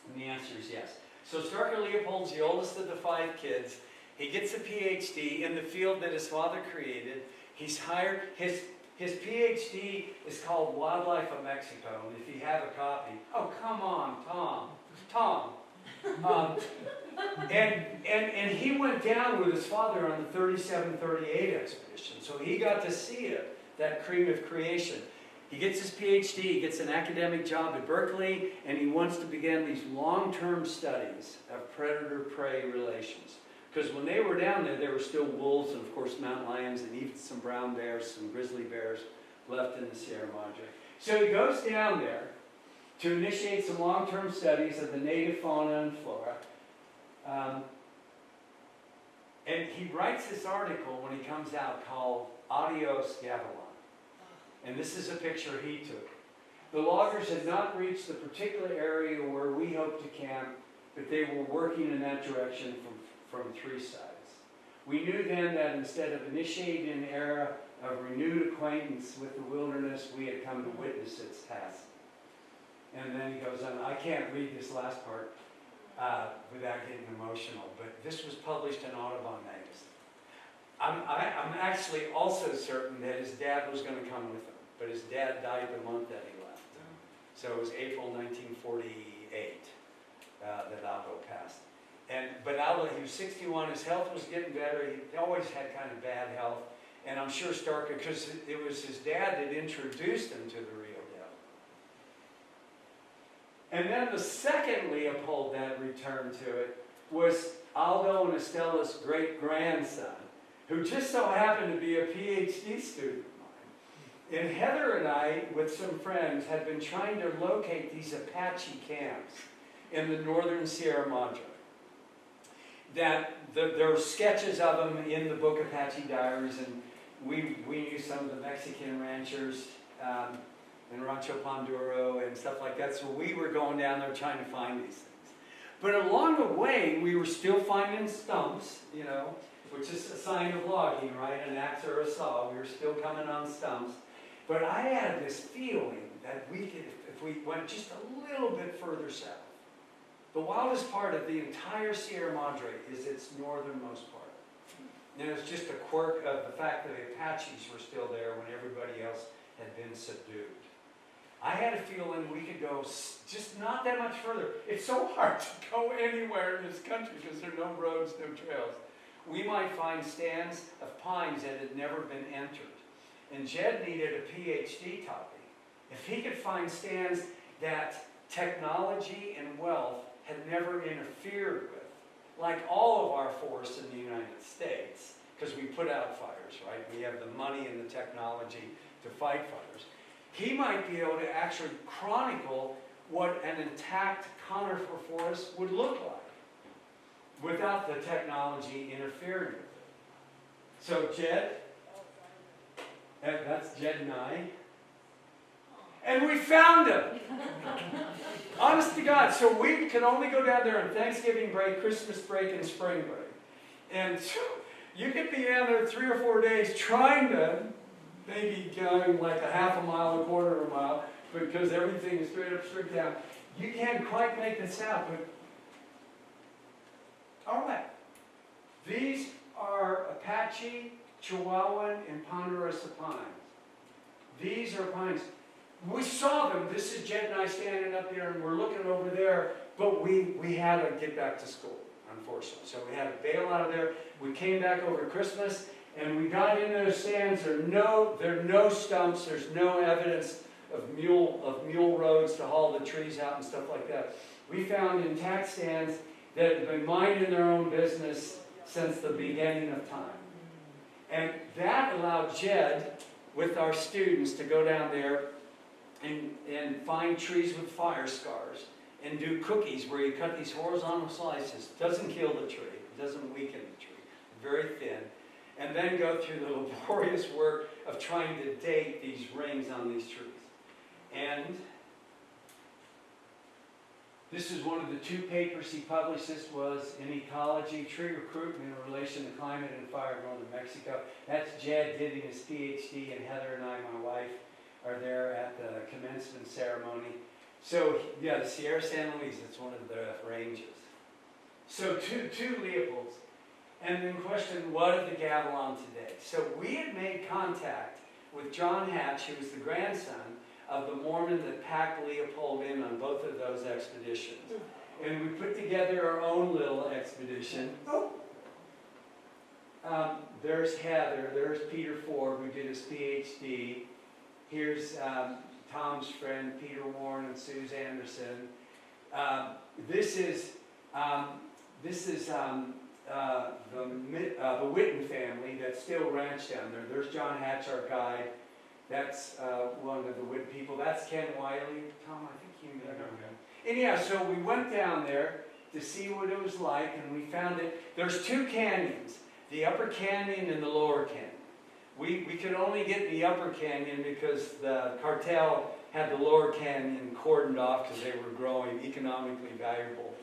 And the answer is yes. So Starker Leopold's the oldest of the 5 kids. He gets a PhD in the field that his father created. He's hired, his PhD is called Wildlife of Mexico, and if you have a copy, oh, come on, Tom. And he went down with his father on the 37-38 expedition, so he got to see it, that cream of creation. He gets his PhD, he gets an academic job at Berkeley, and he wants to begin these long-term studies of predator-prey relations. Because when they were down there were still wolves and, of course, mountain lions and even some brown bears, some grizzly bears left in the Sierra Madre. So he goes down there to initiate some long-term studies of the native fauna and flora. And he writes this article when he comes out called Adios Gavilan. And this is a picture he took. The loggers had not reached the particular area where we hoped to camp, but they were working in that direction from 3 sides. We knew then that instead of initiating an era of renewed acquaintance with the wilderness, we had come to witness its passing. And then he goes on, I can't read this last part without getting emotional, but this was published in Audubon magazine. I'm actually also certain that his dad was going to come with him, but his dad died the month that he left. So it was April 1948 that Aldo passed. But Aldo, he was 61, his health was getting better, he always had kind of bad health, and I'm sure Starker, because it was his dad that introduced him to the Rio Gavilan. And then the second Leopold that returned to it was Aldo and Estella's great-grandson, who just so happened to be a PhD student of mine. And Heather and I, with some friends, had been trying to locate these Apache camps in the northern Sierra Madre. There are sketches of them in the book Apache Diaries, and we knew some of the Mexican ranchers in Rancho Panduro and stuff like that, so we were going down there trying to find these things. But along the way, we were still finding stumps, you know, which is a sign of logging, right? An axe or a saw. We were still coming on stumps. But I had this feeling that we could, if we went just a little bit further south. The wildest part of the entire Sierra Madre is its northernmost part. And it's just a quirk of the fact that the Apaches were still there when everybody else had been subdued. I had a feeling we could go just not that much further. It's so hard to go anywhere in this country because there are no roads, no trails. We might find stands of pines that had never been entered. And Jed needed a PhD topic. If he could find stands that technology and wealth had never interfered with, like all of our forests in the United States, because we put out fires, right? We have the money and the technology to fight fires. He might be able to actually chronicle what an intact conifer forest would look like without the technology interfering with it. So Jed, that's Jed and I, and we found him. Honest to God. So we can only go down there on Thanksgiving break, Christmas break, and spring break. And you could be down there 3 or 4 days trying to maybe going like a half a mile, a quarter of a mile, because everything is straight up, straight down. You can't quite make this out, but all right. These are Apache, Chihuahuan, and Ponderosa pines. These are pines. We saw them. This is Jed and I standing up here, and we're looking over there, but we had to get back to school, unfortunately. So we had to bail out of there. We came back over Christmas, and we got in those stands. There are no stumps. There's no evidence of mule roads to haul the trees out and stuff like that. We found intact stands that have been minding their own business since the beginning of time. And that allowed Jed, with our students, to go down there and find trees with fire scars and do cookies where you cut these horizontal slices. Doesn't kill the tree, doesn't weaken the tree, very thin. And then go through the laborious work of trying to date these rings on these trees. And this is one of the 2 papers he published. This was in Ecology, Tree Recruitment in Relation to Climate and Fire in Northern Mexico. That's Jed getting his PhD, and Heather and I, my wife, are there at the commencement ceremony. So, yeah, the Sierra San Luis, it's one of the ranges. So, two Leopolds. And then question, what of the Gavilon today? So we had made contact with John Hatch, who was the grandson of the Mormon that packed Leopold in on both of those expeditions. And we put together our own little expedition. There's Heather, there's Peter Ford, who did his PhD. Here's Tom's friend, Peter Warren and Suze Anderson. This is the Witten family that still ranch down there. There's John Hatch, our guide. That's one of the Witten people. That's Ken Wiley. Tom, I think you know him. Anyhow, so we went down there to see what it was like, and we found it. There's 2 canyons, the Upper Canyon and the Lower Canyon. We could only get the Upper Canyon because the cartel had the Lower Canyon cordoned off because they were growing economically valuable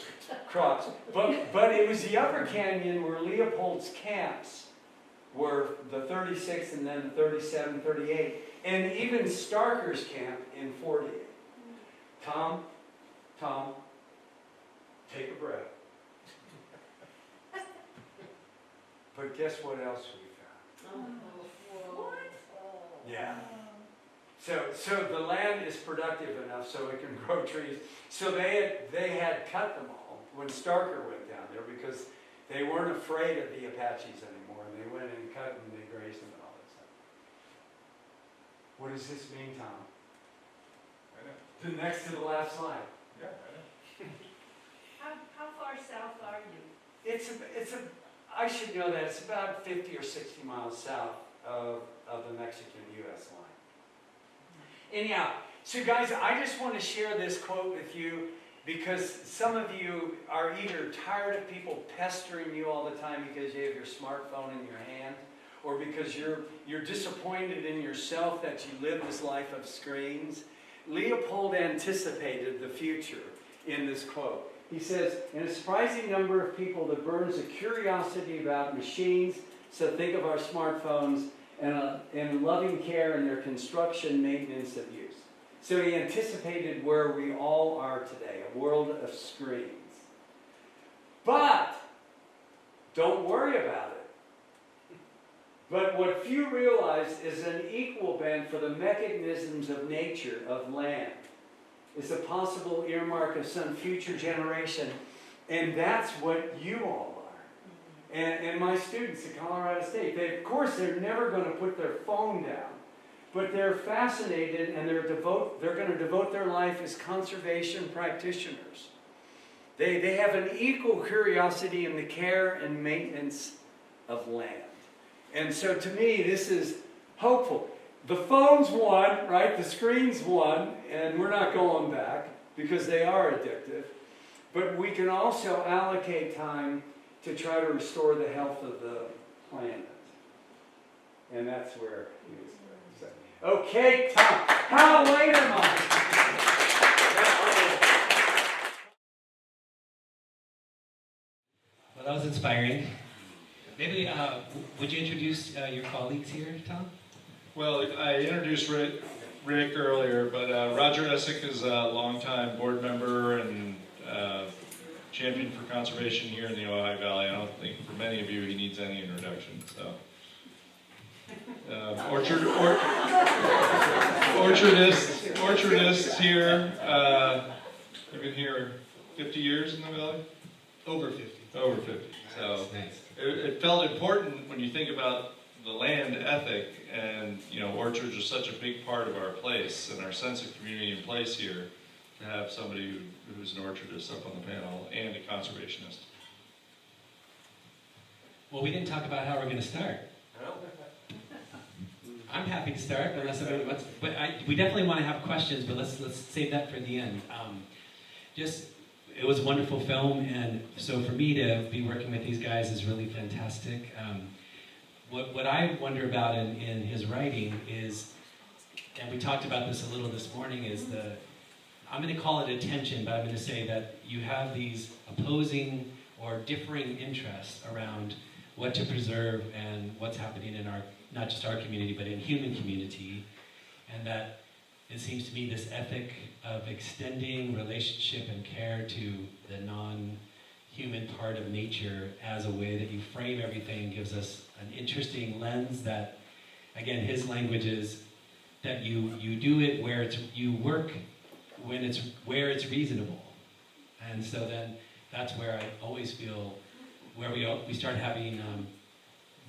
crops. But it was the Upper Canyon where Leopold's camps were, the 36th and then the 37, 38, and even Starker's camp in 48. Tom, take a breath. But guess what else we found? What? Yeah. So the land is productive enough so it can grow trees. So they had cut them all when Starker went down there because they weren't afraid of the Apaches anymore, and they went and cut them and they grazed them and all that stuff. What does this mean, Tom? I know. The next to the last slide. Yeah, I know. How far south are you? I should know that it's about 50 or 60 miles south of the Mexican-U.S. line. Anyhow, so guys, I just want to share this quote with you because some of you are either tired of people pestering you all the time because you have your smartphone in your hand, or because you're disappointed in yourself that you live this life of screens. Leopold anticipated the future in this quote. He says, "In a surprising number of people that burns a curiosity about machines, so think of our smartphones, and loving care in their construction, maintenance, of use." So he anticipated where we all are today, a world of screens. But don't worry about it. But what few realize is an equal bent for the mechanisms of nature, of land, is a possible earmark of some future generation, and that's what you all are. And my students at Colorado State, of course, they're never going to put their phone down, but they're fascinated, and they're going to devote their life as conservation practitioners. They have an equal curiosity in the care and maintenance of land. And so to me, this is hopeful. The phone's won, right? The screen's won, and we're not going back because they are addictive. But we can also allocate time to try to restore the health of the planet. And that's where he was going. So, okay, Tom, how late am I? Well, that was inspiring. Maybe, would you introduce your colleagues here, Tom? Well, I introduced Rick earlier, but Roger Essick is a longtime board member and champion for conservation here in the Ojai Valley. I don't think for many of you he needs any introduction. So, orchardist here. I've been here 50 years in the valley. Over 50. Over 50. So Nice. it felt important when you think about the land ethic, and orchards are such a big part of our place and our sense of community and place here, to have somebody who's an orchardist up on the panel and a conservationist. Well, we didn't talk about how we're going to start. I'm happy to start, unless somebody wants. But we definitely want to have questions, but let's save that for the end. It was a wonderful film, and so for me to be working with these guys is really fantastic. What I wonder about in his writing is, and we talked about this a little this morning, is I'm going to call it a tension, but I'm going to say that you have these opposing or differing interests around what to preserve and what's happening in not just our community, but in human community, and that it seems to me this ethic of extending relationship and care to the non-human part of nature as a way that you frame everything gives us an interesting lens that, again, his language is that you do it where you work where it's reasonable. And so then that's where I always feel where we start having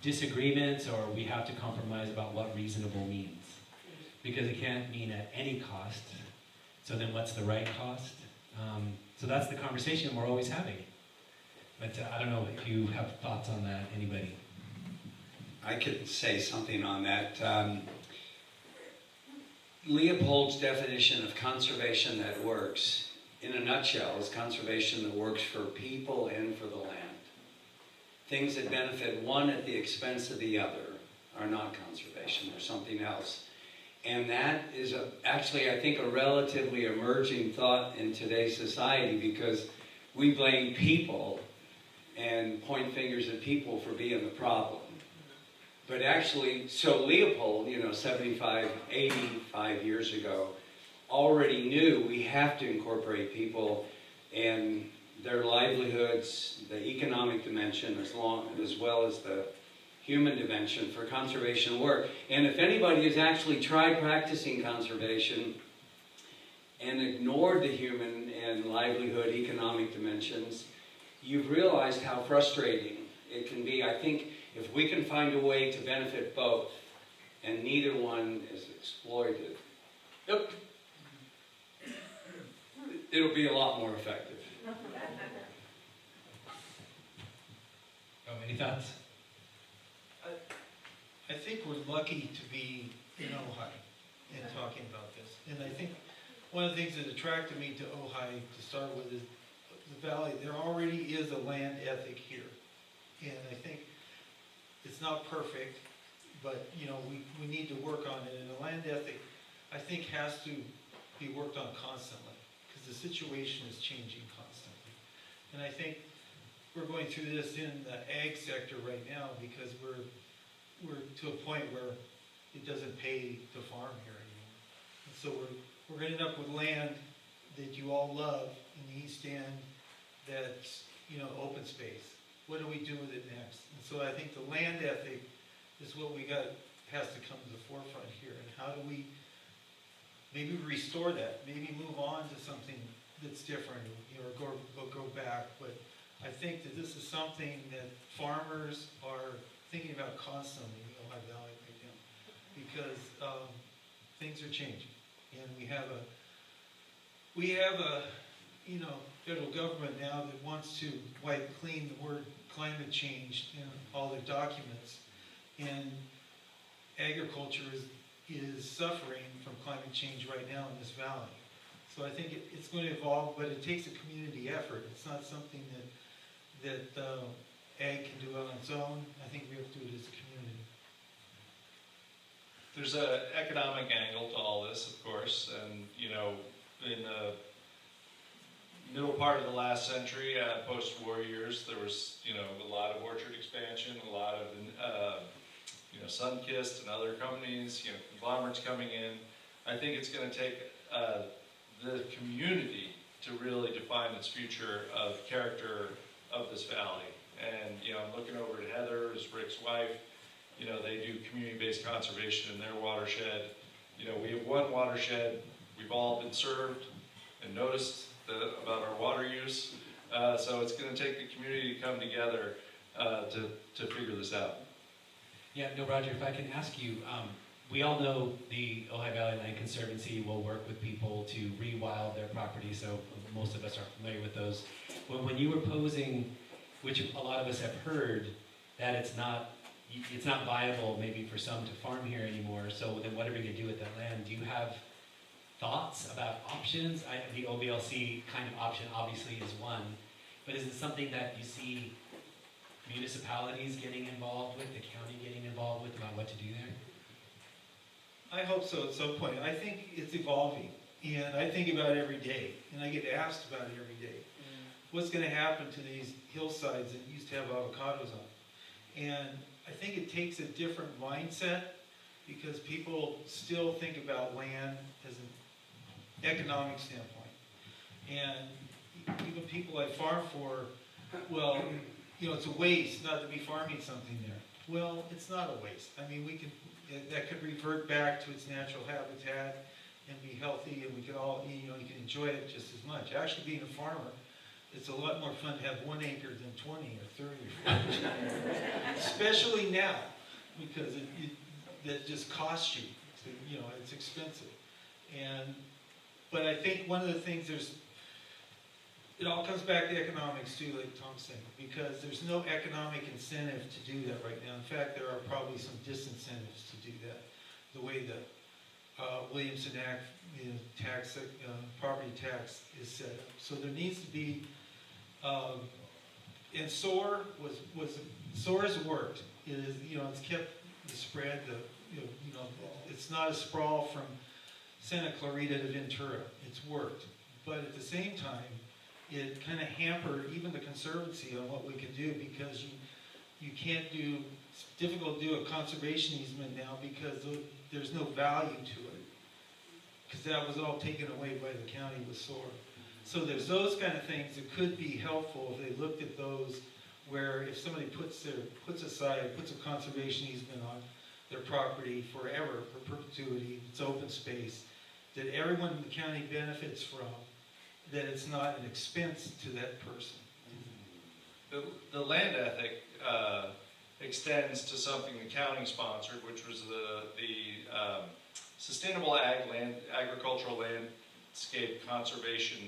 disagreements, or we have to compromise about what reasonable means. Because it can't mean at any cost. So then what's the right cost? So that's the conversation we're always having. But I don't know if you have thoughts on that, anybody? I could say something on that. Leopold's definition of conservation that works, in a nutshell, is conservation that works for people and for the land. Things that benefit one at the expense of the other are not conservation, they're something else. And that is actually, I think, a relatively emerging thought in today's society, because we blame people and point fingers at people for being the problem. But actually, so Leopold, 75, 85 years ago, already knew we have to incorporate people and their livelihoods, the economic dimension, as well as the human dimension for conservation work. And if anybody has actually tried practicing conservation and ignored the human and livelihood economic dimensions, you've realized how frustrating it can be. I think if we can find a way to benefit both and neither one is exploited, it'll be a lot more effective. Oh, any thoughts? I think we're lucky to be in Ojai and talking about this. And I think one of the things that attracted me to Ojai to start with is the valley. There already is a land ethic here. And I think it's not perfect, but we need to work on it. And the land ethic, I think, has to be worked on constantly, because the situation is changing constantly. And I think we're going through this in the ag sector right now, because we're to a point where it doesn't pay to farm here anymore. And so we're going to end up with land that you all love in the East End that's, open space. What do we do with it next? And so I think the land ethic is what has to come to the forefront here. And how do we maybe restore that? Maybe move on to something that's different, or go back. But I think that this is something that farmers are thinking about constantly in the Ojai Valley right now, because things are changing, and we have a federal government now that wants to wipe clean the word climate change in all their documents, and agriculture is suffering from climate change right now in this valley. So I think it's going to evolve, but it takes a community effort. It's not something that ag can do on its own. I think we have to do it as a community. There's an economic angle to all this, of course, and in the middle part of the last century, post-war years, there was a lot of orchard expansion, a lot of Sunkist and other companies, conglomerates coming in. I think it's going to take the community to really define its future of character of this valley. And, you know, I'm looking over at Heather, as Rick's wife. You know, they do community-based conservation in their watershed. You know, we have one watershed. We've all been served and noticed about our water use. So it's going to take the community to come together to figure this out. Yeah, no, Roger, if I can ask you, we all know the Ojai Valley Land Conservancy will work with people to rewild their property, so most of us are familiar with those. When you were posing, which a lot of us have heard, that it's not viable maybe for some to farm here anymore, so then what are we going to do with that land? Do you have thoughts about options? The OVLC kind of option obviously is one, but is it something that you see municipalities getting involved with, the county getting involved with about what to do there? I hope so at some point. I think it's evolving, and I think about it every day, and I get asked about it every day. What's going to happen to these hillsides that used to have avocados on? And I think it takes a different mindset, because people still think about land as an economic standpoint. And even people I farm for, well, you know, it's a waste not to be farming something there. Well, it's not a waste. I mean, that could revert back to its natural habitat and be healthy, and we could all, you know, you can enjoy it just as much. Actually, being a farmer, it's a lot more fun to have 1 acre than 20 or 30 or 40. Especially now, because that just costs you. You know, it's expensive. But I think one of the things it all comes back to economics too, like Tom's saying, because there's no economic incentive to do that right now. In fact, there are probably some disincentives to do that. The way the Williamson Act, you know, property tax is set up. So there needs to be, and SOAR has worked. It is, you know, it's kept the spread, you know, it's not a sprawl from Santa Clarita to Ventura. It's worked. But at the same time, it kind of hampered even the Conservancy on what we can do, because you can't do, it's difficult to do a conservation easement now because there's no value to it, because that was all taken away by the county with SOAR. So there's those kind of things that could be helpful if they looked at those, where if somebody puts a conservation easement on their property forever, for perpetuity, it's open space, that everyone in the county benefits from, that it's not an expense to that person. The land ethic extends to something the county sponsored, which was the Sustainable Agricultural Landscape Conservation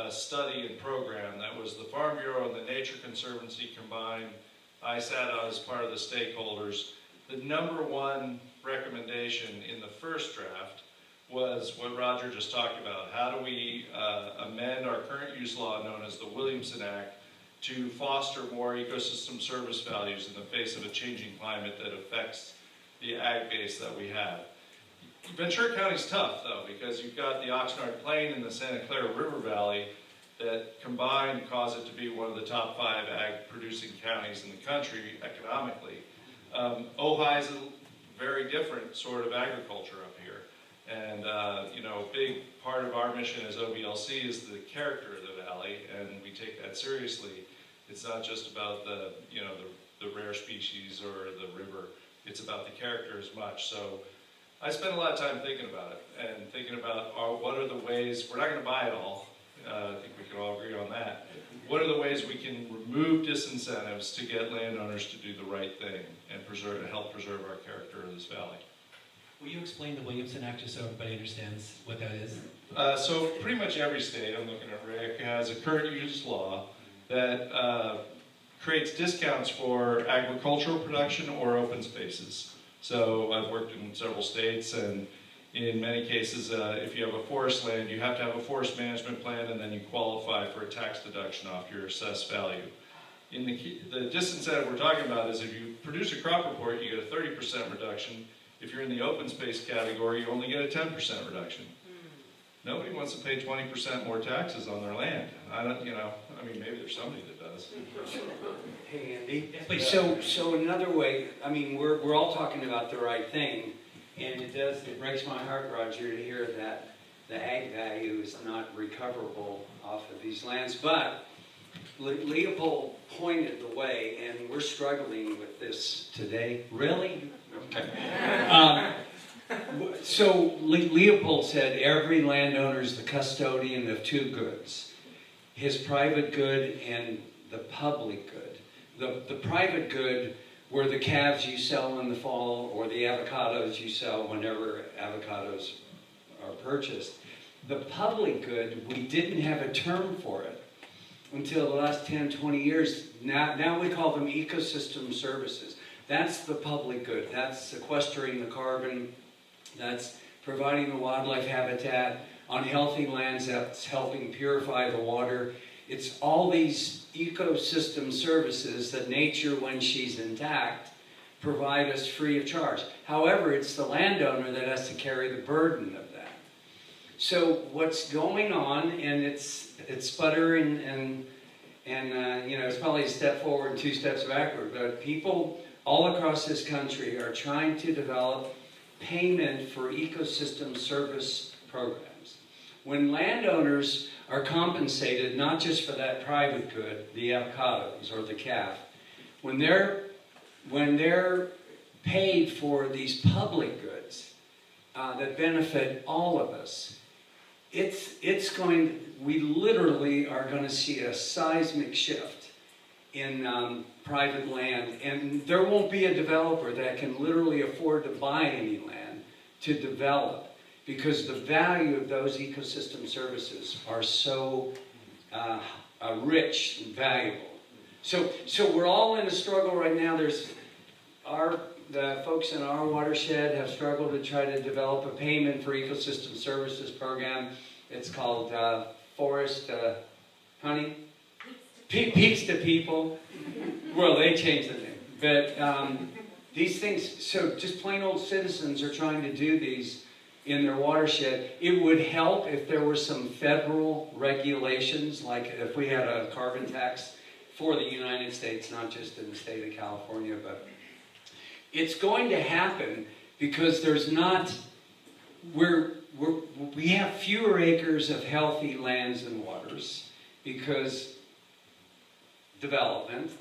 study and program. That was the Farm Bureau and the Nature Conservancy combined. I sat on as part of the stakeholders. The #1 recommendation in the first draft was what Roger just talked about. How do we amend our current use law, known as the Williamson Act, to foster more ecosystem service values in the face of a changing climate that affects the ag base that we have. Ventura County's tough, though, because you've got the Oxnard Plain and the Santa Clara River Valley that combined cause it to be one of the top 5 ag-producing counties in the country economically. Ojai is a very different sort of agriculture up here. And, you know, a big part of our mission as OVLC is the character of the valley, and we take that seriously. It's not just about the rare species or the river. It's about the character as much. So I spent a lot of time thinking about it, and thinking about what are the ways, we're not going to buy it all. I think we can all agree on that. What are the ways we can remove disincentives to get landowners to do the right thing and help preserve our character of this valley? Will you explain the Williamson Act just so everybody understands what that is? So pretty much every state, I'm looking at Rick, has a current use law that creates discounts for agricultural production or open spaces. So I've worked in several states, and in many cases, if you have a forest land, you have to have a forest management plan, and then you qualify for a tax deduction off your assessed value. In the disincentive we're talking about is if you produce a crop report, you get a 30% reduction. If you're in the open space category, you only get a 10% reduction. Nobody wants to pay 20% more taxes on their land. I mean, maybe there's somebody that does. Hey, Andy. Yes, please. So another way, I mean, we're all talking about the right thing, and it breaks my heart, Roger, to hear that the ag value is not recoverable off of these lands. But Leopold pointed the way, and we're struggling with this today. Really? Okay. So Leopold said every landowner is the custodian of two goods, his private good and the public good. The private good were the calves you sell in the fall or the avocados you sell whenever avocados are purchased. The public good, we didn't have a term for it until the last 10, 20 years. Now we call them ecosystem services. That's the public good. That's sequestering the carbon. That's providing the wildlife habitat on healthy lands. That's helping purify the water. It's all these ecosystem services that nature, when she's intact, provide us free of charge. However, it's the landowner that has to carry the burden of that. So what's going on, and it's sputtering and it's probably a step forward and 2 steps backward, but people all across this country are trying to develop payment for ecosystem service programs. When landowners are compensated not just for that private good, the avocados or the calf, when they're paid for these public goods that benefit all of us, we literally are going to see a seismic shift in private land, and there won't be a developer that can literally afford to buy any land to develop, because the value of those ecosystem services are so rich and valuable. So we're all in a struggle right now. The folks in our watershed have struggled to try to develop a payment for ecosystem services program. It's called Forest Honey? Peaks to People. Well, they changed the name. But these things, so just plain old citizens are trying to do these in their watershed. It would help if there were some federal regulations, like if we had a carbon tax for the United States, not just in the state of California, but it's going to happen because we have fewer acres of healthy lands and waters because development.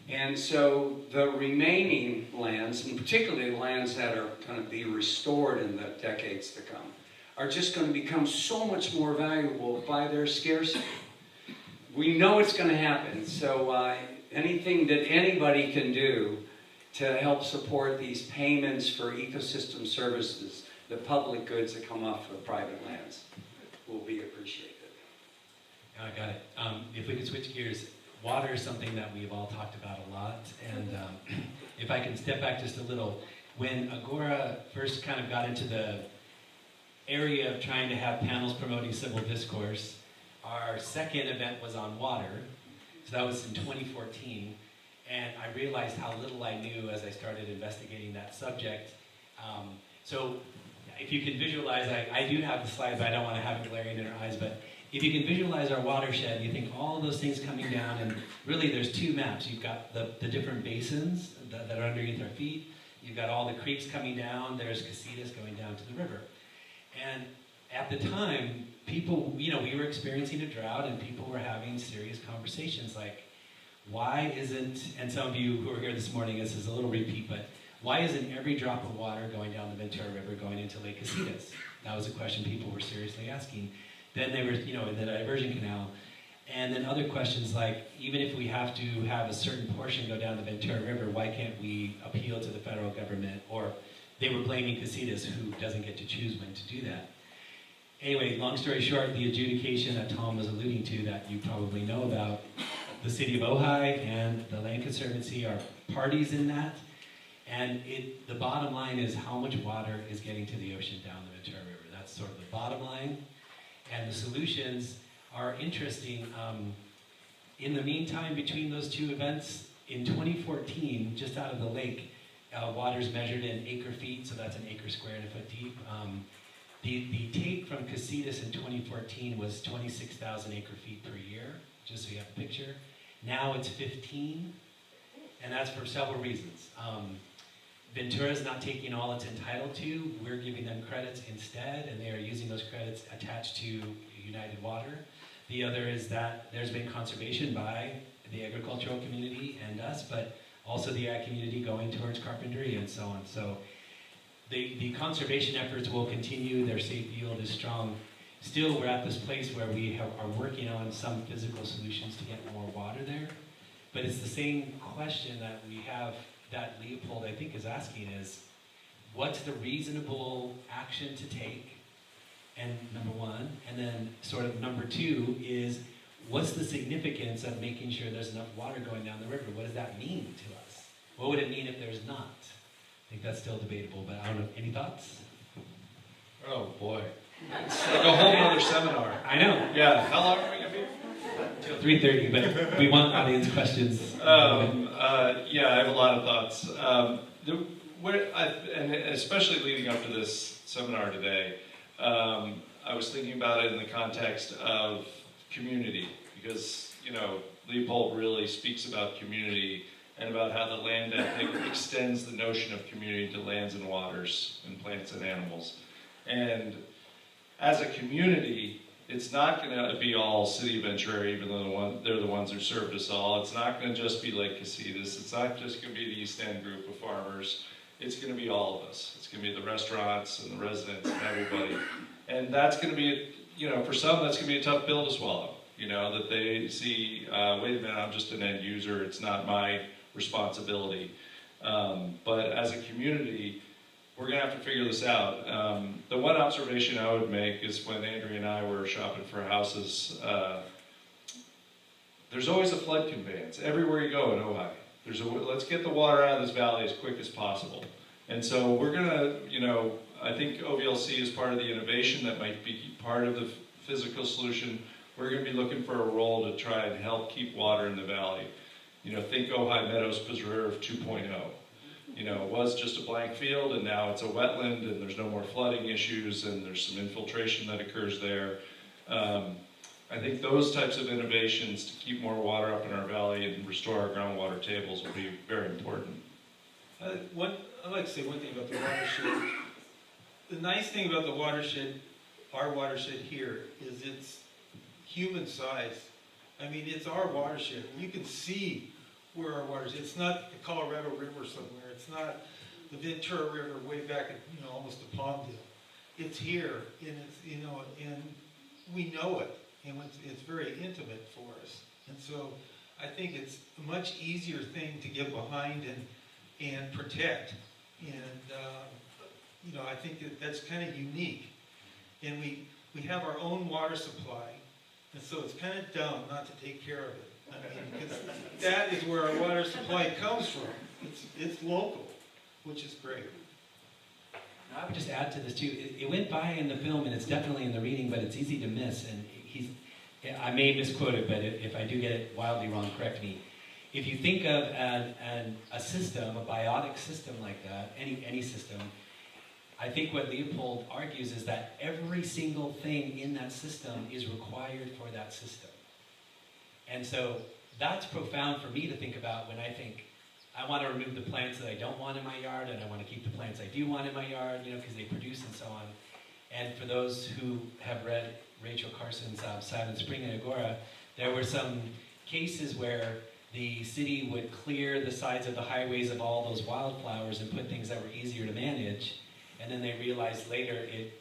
And so the remaining lands, and particularly the lands that are going to be restored in the decades to come, are just going to become so much more valuable by their scarcity. We know it's going to happen, so anything that anybody can do to help support these payments for ecosystem services, the public goods that come off of private lands, will be appreciated. I got it. If we could switch gears, water is something that we've all talked about a lot, and if I can step back just a little, when Agora first kind of got into the area of trying to have panels promoting civil discourse, our second event was on water, so that was in 2014, and I realized how little I knew as I started investigating that subject. So if you can visualize, I do have the slide, but I don't want to have it glaring in our eyes, but if you can visualize our watershed, you think all of those things coming down, and really there's 2 maps. You've got the different basins that are underneath our feet. You've got all the creeks coming down. There's casitas going down to the river. And at the time, people, we were experiencing a drought, and people were having serious conversations like, why isn't, and some of you who are here this morning, this is a little repeat, but why isn't every drop of water going down the Ventura River going into Lake Casitas? That was a question people were seriously asking. Then they were, in the diversion canal. And then other questions like, even if we have to have a certain portion go down the Ventura River, why can't we appeal to the federal government? Or they were blaming Casitas, who doesn't get to choose when to do that. Anyway, long story short, the adjudication that Tom was alluding to that you probably know about, the city of Ojai and the Land Conservancy are parties in that. And the bottom line is how much water is getting to the ocean down the Ventura River. That's sort of the bottom line. And the solutions are interesting. In the meantime, between those 2 events, in 2014, just out of the lake, water's measured in acre feet, so that's an acre square and a foot deep. The take from Casitas in 2014 was 26,000 acre feet per year, just so you have a picture. Now it's 15, and that's for several reasons. Ventura's not taking all it's entitled to. We're giving them credits instead, and they are using those credits attached to United Water. The other is that there's been conservation by the agricultural community and us, but also the ag community going towards carpentry and so on. So the conservation efforts will continue. Their safe yield is strong. Still, we're at this place where we are working on some physical solutions to get more water there. But it's the same question that we have, that Leopold, I think, is asking is, what's the reasonable action to take? And number one, and then sort of number two is, what's the significance of making sure there's enough water going down the river? What does that mean to us? What would it mean if there's not? I think that's still debatable, but I don't know. Any thoughts? Oh, boy. It's like a whole other seminar. I know. Yeah, how long are we going to be? Till 3:30, but we want audience questions. Yeah, I have a lot of thoughts. And especially leading up to this seminar today, I was thinking about it in the context of community, because, you know, Leopold really speaks about community and about how the land ethic extends the notion of community to lands and waters and plants and animals. And as a community, it's not going to be all City of Ventura, even though they're the ones who served us all. It's not going to just be Lake Casitas. It's not just going to be the East End group of farmers. It's going to be all of us. It's going to be the restaurants and the residents and everybody. And that's going to be, you know, for some, that's going to be a tough pill to swallow. You know, that they see, wait a minute, I'm just an end user. It's not my responsibility. But as a community, we're going to have to figure this out. The one observation I would make is when Andrea and I were shopping for houses, there's always a flood conveyance everywhere you go in Ojai. Let's get the water out of this valley as quick as possible. And so we're going to, you know, I think OVLC is part of the innovation that might be part of the physical solution. We're going to be looking for a role to try and help keep water in the valley. You know, think Ojai Meadows Preserve 2.0. You know, it was just a blank field, and now it's a wetland, and there's no more flooding issues, and there's some infiltration that occurs there. I think those types of innovations to keep more water up in our valley and restore our groundwater tables will be very important. I'd like to say one thing about the watershed. The nice thing about the watershed, our watershed here, is it's human size. I mean, it's our watershed. You can see where our watershed. It's not the Colorado River somewhere. It's not the Ventura River way back at, you know, almost to Palmdale. It's here, and it's, you know, and we know it, and it's very intimate for us. And so I think it's a much easier thing to get behind and protect. And you know, I think that's kind of unique. And we have our own water supply, and so it's kind of dumb not to take care of it. I mean, because that is where our water supply comes from. It's local, which is great. I would just add to this too. It went by in the film, and it's definitely in the reading, but it's easy to miss. And I may misquote it, but if I do get it wildly wrong, correct me. If you think of a system, a biotic system like that, any system, I think what Leopold argues is that every single thing in that system is required for that system. And so that's profound for me to think about when I think, I want to remove the plants that I don't want in my yard, and I want to keep the plants I do want in my yard, you know, because they produce and so on. And for those who have read Rachel Carson's Silent Spring and Agora, there were some cases where the city would clear the sides of the highways of all those wildflowers and put things that were easier to manage. And then they realized later it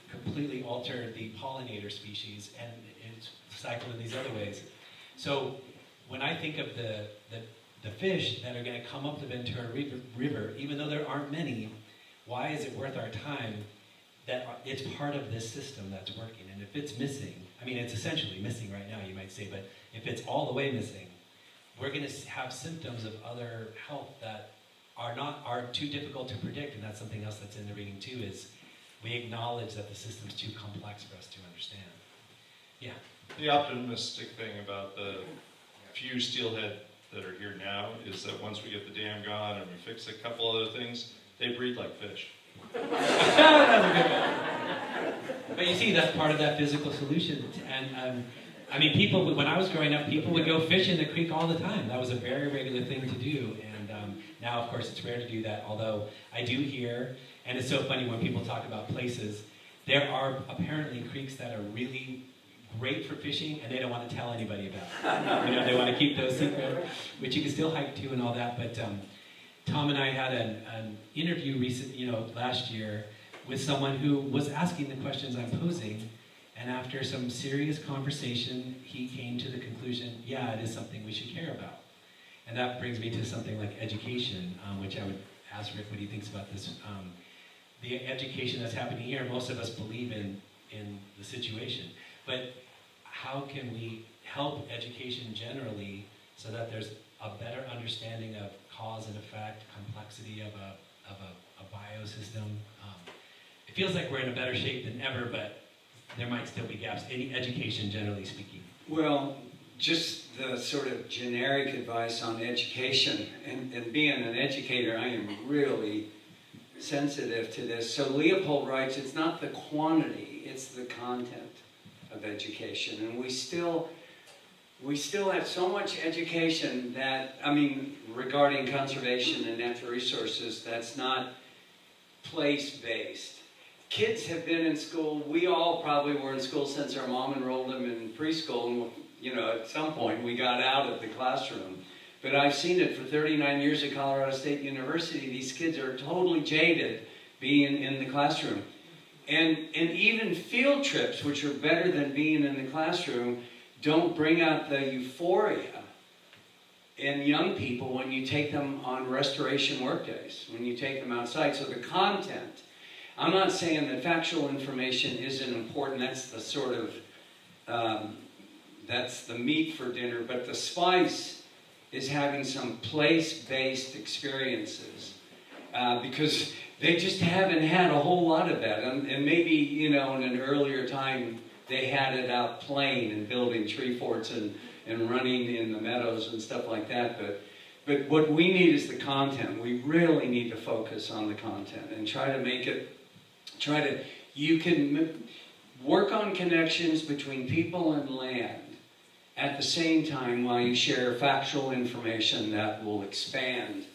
completely altered the pollinator species, and it's cycled in these other ways. So when I think of the fish that are going to come up the Ventura River, even though there aren't many, why is it worth our time that it's part of this system that's working? And if it's missing, I mean, it's essentially missing right now, you might say, but if it's all the way missing, we're going to have symptoms of other health that are too difficult to predict. And that's something else that's in the reading too, is we acknowledge that the system's too complex for us to understand. Yeah. The optimistic thing about the few steelhead that are here now is that once we get the dam gone and we fix a couple other things, they breed like fish. But you see, that's part of that physical solution. And I mean, when I was growing up, people would go fish in the creek all the time. That was a very regular thing to do. And Now, of course, it's rare to do that, although I do hear, and it's so funny when people talk about places, there are apparently creeks that are really great for fishing, and they don't want to tell anybody about it. They want to keep those secret, which you can still hike to and all that. But Tom and I had an interview last year with someone who was asking the questions I'm posing, and after some serious conversation, he came to the conclusion, yeah, it is something we should care about. And that brings me to something like education, which I would ask Rick what he thinks about this. The education that's happening here, most of us believe in the situation. But how can we help education generally so that there's a better understanding of cause and effect, complexity of a biosystem? It feels like we're in a better shape than ever, but there might still be gaps. Any education, generally speaking. Well, just the sort of generic advice on education, and being an educator, I am really sensitive to this. So Leopold writes, it's not the quantity, it's the content of education. And we still have so much education that, regarding conservation and natural resources, that's not place-based. Kids have been in school, we all probably were in school since our mom enrolled them in preschool, and at some point we got out of the classroom. But I've seen it for 39 years at Colorado State University. These kids are totally jaded being in the classroom. And even field trips, which are better than being in the classroom, don't bring out the euphoria in young people when you take them on restoration work days, when you take them outside. So the content, I'm not saying that factual information isn't important. That's the sort of, that's the meat for dinner. But the spice is having some place-based experiences because they just haven't had a whole lot of that. And maybe, in an earlier time, they had it out playing and building tree forts and running in the meadows and stuff like that. But what we need is the content. We really need to focus on the content and try to make it, you can work on connections between people and land at the same time while you share factual information that will expand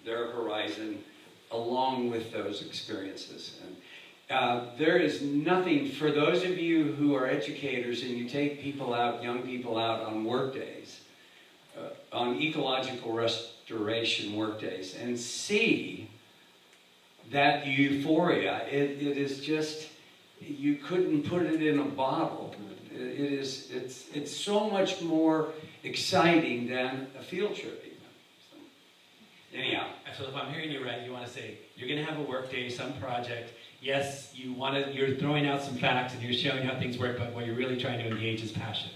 their horizon along with those experiences. And there is nothing, for those of you who are educators and you take people out, young people out on work days, on ecological restoration work days, and see that euphoria, it is just, you couldn't put it in a bottle. It's so much more exciting than a field trip even. So, anyhow. So if I'm hearing you right, you want to say, you're going to have a work day, some project. Yes, you're throwing out some facts and you're showing how things work, but what you're really trying to engage is passion.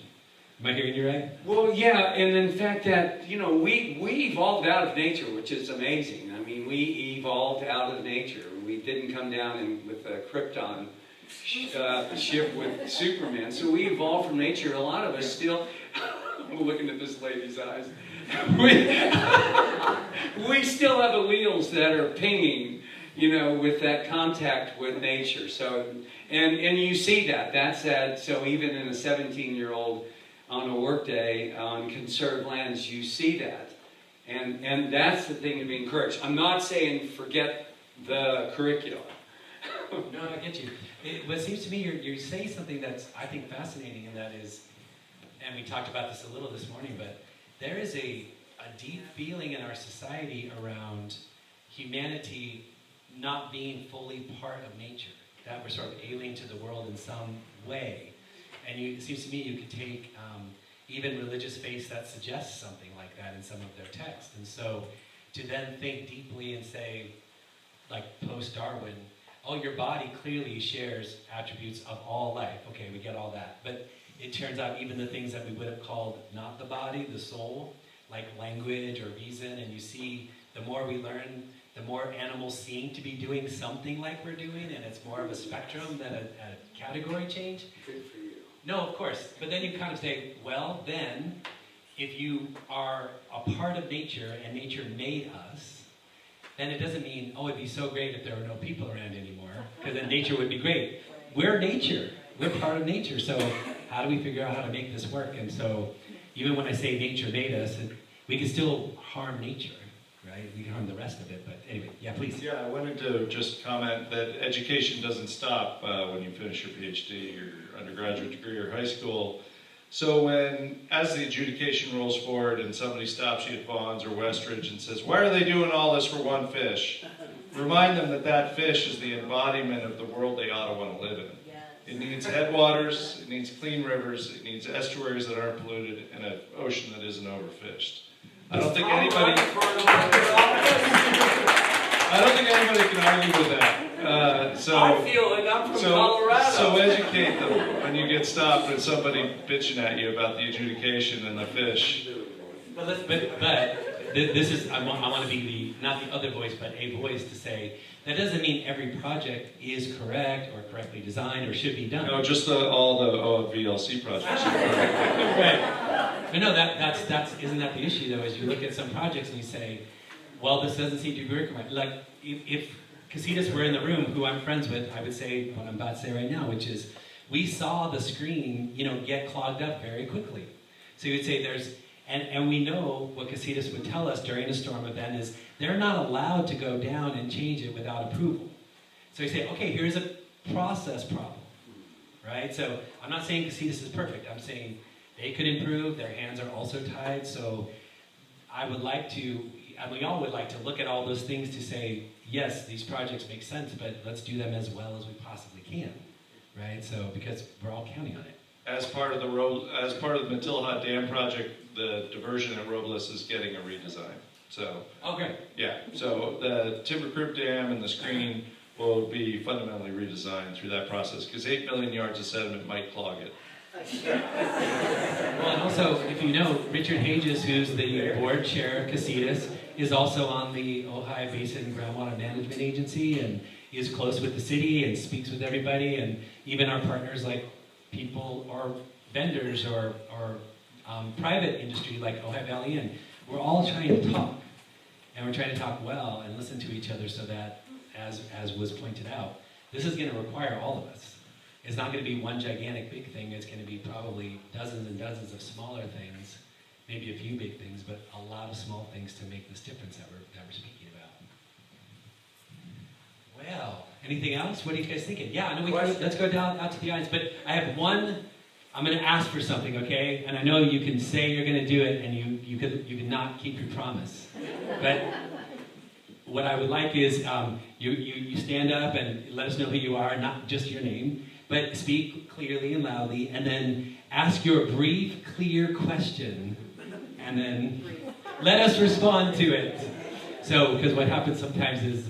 Am I hearing you right? Well, yeah, and in fact that, we evolved out of nature, which is amazing. We evolved out of nature. We didn't come down with a Krypton ship with Superman. So we evolved from nature. A lot of us still, I'm looking at this lady's eyes. We still have alleles that are pinging, with that contact with nature. So, and you see that. That's that. So even in a 17-year-old on a work day on conserved lands, you see that. And that's the thing to be encouraged. I'm not saying forget the curriculum. No, I get you. What seems to me, you're saying something that's, I think, fascinating, and that is, and we talked about this a little this morning, but there is a deep feeling in our society around humanity not being fully part of nature, that we're sort of alien to the world in some way. And it seems to me you could take even religious faiths that suggest something like that in some of their texts. And so to then think deeply and say, like post-Darwin, oh, your body clearly shares attributes of all life. Okay, we get all that. But it turns out even the things that we would have called not the body, the soul, like language or reason, and you see the more we learn, the more animals seem to be doing something like we're doing, and it's more of a spectrum than a category change. Good for you. No, of course. But then you kind of say, well, then, if you are a part of nature and nature made us, then it doesn't mean, oh, it'd be so great if there were no people around anymore, because then nature would be great. We're nature. We're part of nature. So how do we figure out how to make this work? And so even when I say nature made us, we can still harm nature, right? right? We can harm the rest of it, but anyway, yeah, please. Yeah, I wanted to just comment that education doesn't stop when you finish your PhD, your undergraduate degree, or high school. So as the adjudication rolls forward and somebody stops you at Vaughn's or Westridge and says, why are they doing all this for one fish? Remind them that that fish is the embodiment of the world they ought to want to live in. It needs headwaters, it needs clean rivers, it needs estuaries that aren't polluted, and an ocean that isn't overfished. I don't think anybody can argue with that. I feel like I'm from Colorado. So educate them when you get stopped with somebody bitching at you about the adjudication and the fish. But this is, I want to be not the other voice, but a voice to say, that doesn't mean every project is correct or correctly designed or should be done. No, just all the OVLC projects. Right. But no, isn't that the issue though, is you look at some projects and you say, well, this doesn't seem to be correct. Like, if Casitas were in the room, who I'm friends with, I would say what I'm about to say right now, which is, we saw the screen, get clogged up very quickly. So you would say and we know what Casitas would tell us during a storm event is they're not allowed to go down and change it without approval. So you say, okay, here's a process problem, right? So I'm not saying Casitas is perfect. I'm saying they could improve. Their hands are also tied. So I would like to, and we all would like to look at all those things to say, yes, these projects make sense, but let's do them as well as we possibly can, right? So because we're all counting on it. As part of the Matilha Dam project, the diversion at Robles is getting a redesign. So, okay. Yeah, so the Timber Crib Dam and the screen will be fundamentally redesigned through that process because 8 million yards of sediment might clog it. Well, and also, if you know, Richard Hages, who's the board chair of Casitas, is also on the Ojai Basin Groundwater Management Agency and is close with the city and speaks with everybody, and even our partners like people or vendors or private industry like Ojai Valley Inn. We're all trying to talk, and we're trying to talk well and listen to each other so that, as was pointed out, this is going to require all of us. It's not going to be one gigantic big thing. It's going to be probably dozens and dozens of smaller things, maybe a few big things, but a lot of small things to make this difference that we're speaking about. Well, anything else? What are you guys thinking? Yeah, I know let's go down out to the audience, but I have one. I'm going to ask for something, okay? And I know you can say you're going to do it, and you can not keep your promise. But what I would like is you stand up and let us know who you are, not just your name, but speak clearly and loudly, and then ask your brief, clear question, and then let us respond to it. So, because what happens sometimes is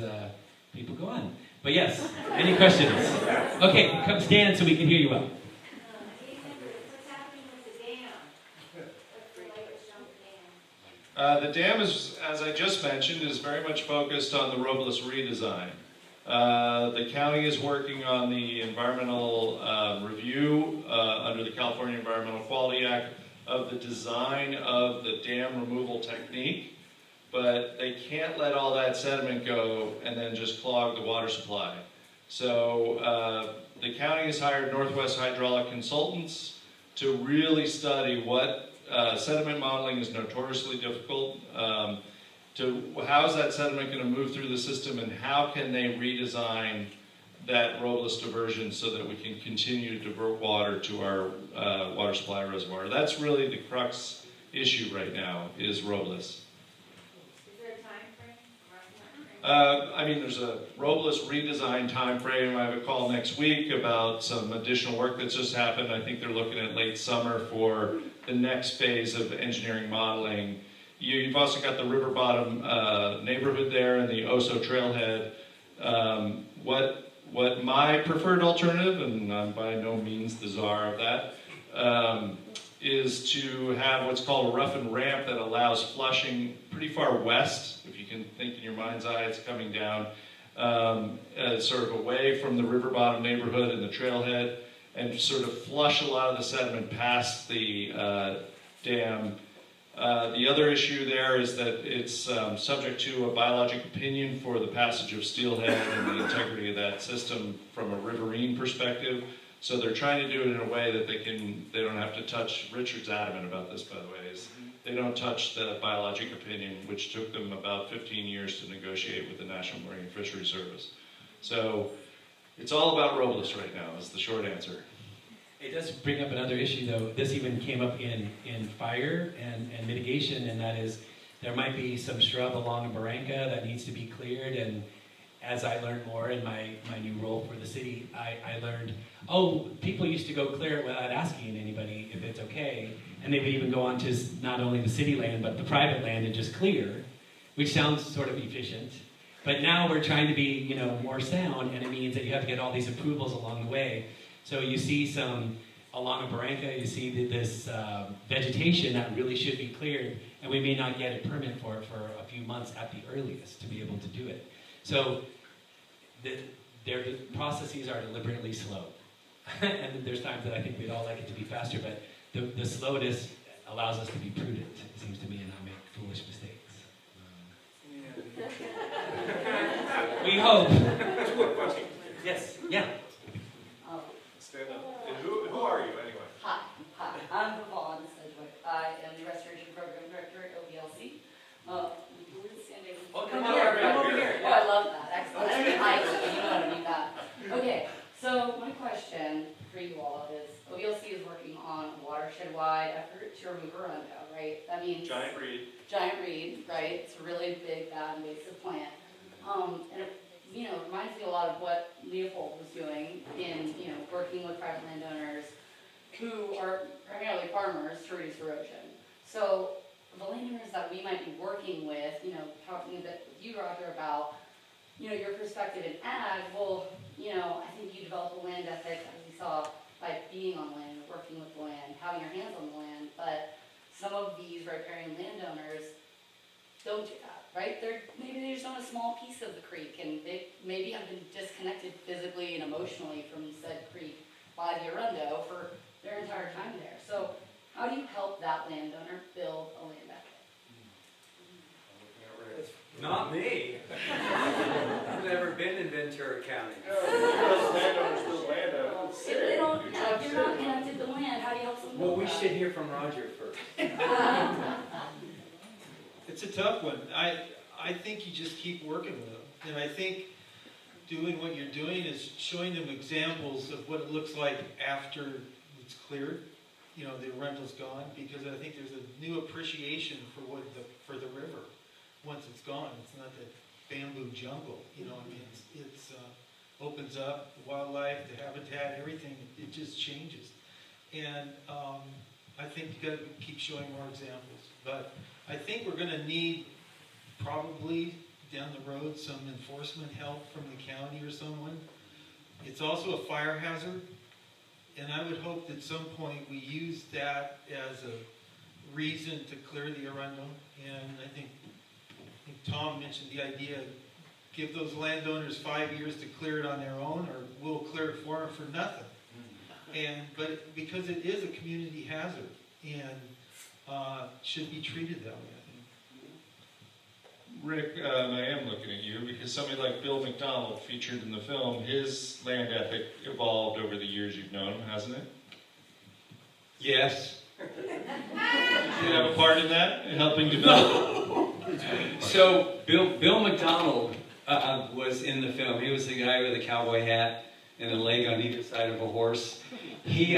people go on. But yes, any questions? Okay, come stand so we can hear you well. The dam is, as I just mentioned, is very much focused on the Robles redesign. The county is working on the environmental review under the California Environmental Quality Act of the design of the dam removal technique, but they can't let all that sediment go and then just clog the water supply. So the county has hired Northwest Hydraulic Consultants to really study what sediment modeling is notoriously difficult. How is that sediment going to move through the system, and how can they redesign that Robles diversion so that we can continue to divert water to our water supply reservoir? That's really the crux issue right now, is Robles. Is there a time frame? I mean, there's a Robles redesign time frame. I have a call next week about some additional work that's just happened. I think they're looking at late summer for the next phase of engineering modeling. You've also got the river bottom neighborhood there and the Oso trailhead. What my preferred alternative, and I'm by no means the czar of that, is to have what's called a roughened ramp that allows flushing pretty far west. If you can think in your mind's eye, it's coming down sort of away from the river bottom neighborhood and the trailhead, and sort of flush a lot of the sediment past the dam. The other issue there is that it's subject to a biologic opinion for the passage of steelhead and the integrity of that system from a riverine perspective. So they're trying to do it in a way that they don't have to touch. Richard's adamant about this, by the way. They don't touch the biologic opinion, which took them about 15 years to negotiate with the National Marine Fisheries Service. So it's all about robles right now, is the short answer. It does bring up another issue, though. This even came up in fire and mitigation, and that is there might be some shrub along a barranca that needs to be cleared. And as I learned more in my new role for the city, I learned, oh, people used to go clear it without asking anybody if it's okay. And they would even go onto not only the city land, but the private land and just clear, which sounds sort of efficient. But now we're trying to be, more sound, and it means that you have to get all these approvals along the way. So you see some, along a barranca, you see this vegetation that really should be cleared, and we may not get a permit for it for a few months at the earliest to be able to do it. So their processes are deliberately slow. And there's times that I think we'd all like it to be faster, but the slowness allows us to be prudent, it seems to me, and not make foolish mistakes. We hope. Yes, yeah. Stand up. And who are you anyway? Hi, I'm Vaughn Sedgwick. I am the Restoration Program Director at OVLC. Who is standing? Oh, Come come here, over come over here. here. Oh, I love that. Excellent. I mean, you know what I mean that. Okay, so my question for you all is, OVLC is working on a watershed-wide effort to remove Arundo, right? That means Giant reed. giant reed, right? It's a really big, bad, invasive plant. And it, reminds me a lot of what Leopold was doing in, working with private landowners who are primarily farmers to reduce erosion. So the landowners that we might be working with, talking with you, Roger, about, your perspective in ag, well, I think you develop a land ethic, as we saw, by being on land, working with the land, having your hands on the land, but some of these riparian landowners don't do that, right? Maybe they just own a small piece of the creek, and they maybe have been disconnected physically and emotionally from said creek by the Arundo for their entire time there. So how do you help that landowner build a land ethic? Not me. I've never been in Ventura County. Landowners build land out. If they don't, if you're not connected to the land, how do you help them build Well, we that? should hear from Roger first. It's a tough one. I think you just keep working with them. And I think doing what you're doing is showing them examples of what it looks like after it's cleared. The Arundo's gone, because I think there's a new appreciation for the river once it's gone. It's not that bamboo jungle, it's opens up the wildlife, the habitat, everything. It just changes. And I think you got to keep showing more examples. But I think we're going to need probably down the road some enforcement help from the county or someone. It's also a fire hazard, and I would hope that at some point we use that as a reason to clear the Arundo. And I think Tom mentioned the idea, give those landowners 5 years to clear it on their own, or we'll clear it for them for nothing. But because it is a community hazard, and should be treated that way, I think. Rick, I am looking at you because somebody like Bill McDonald featured in the film, his land ethic evolved over the years you've known him, hasn't it? Yes. Did you have a part in that, in helping develop? So Bill McDonald was in the film. He was the guy with the cowboy hat and a leg on either side of a horse. He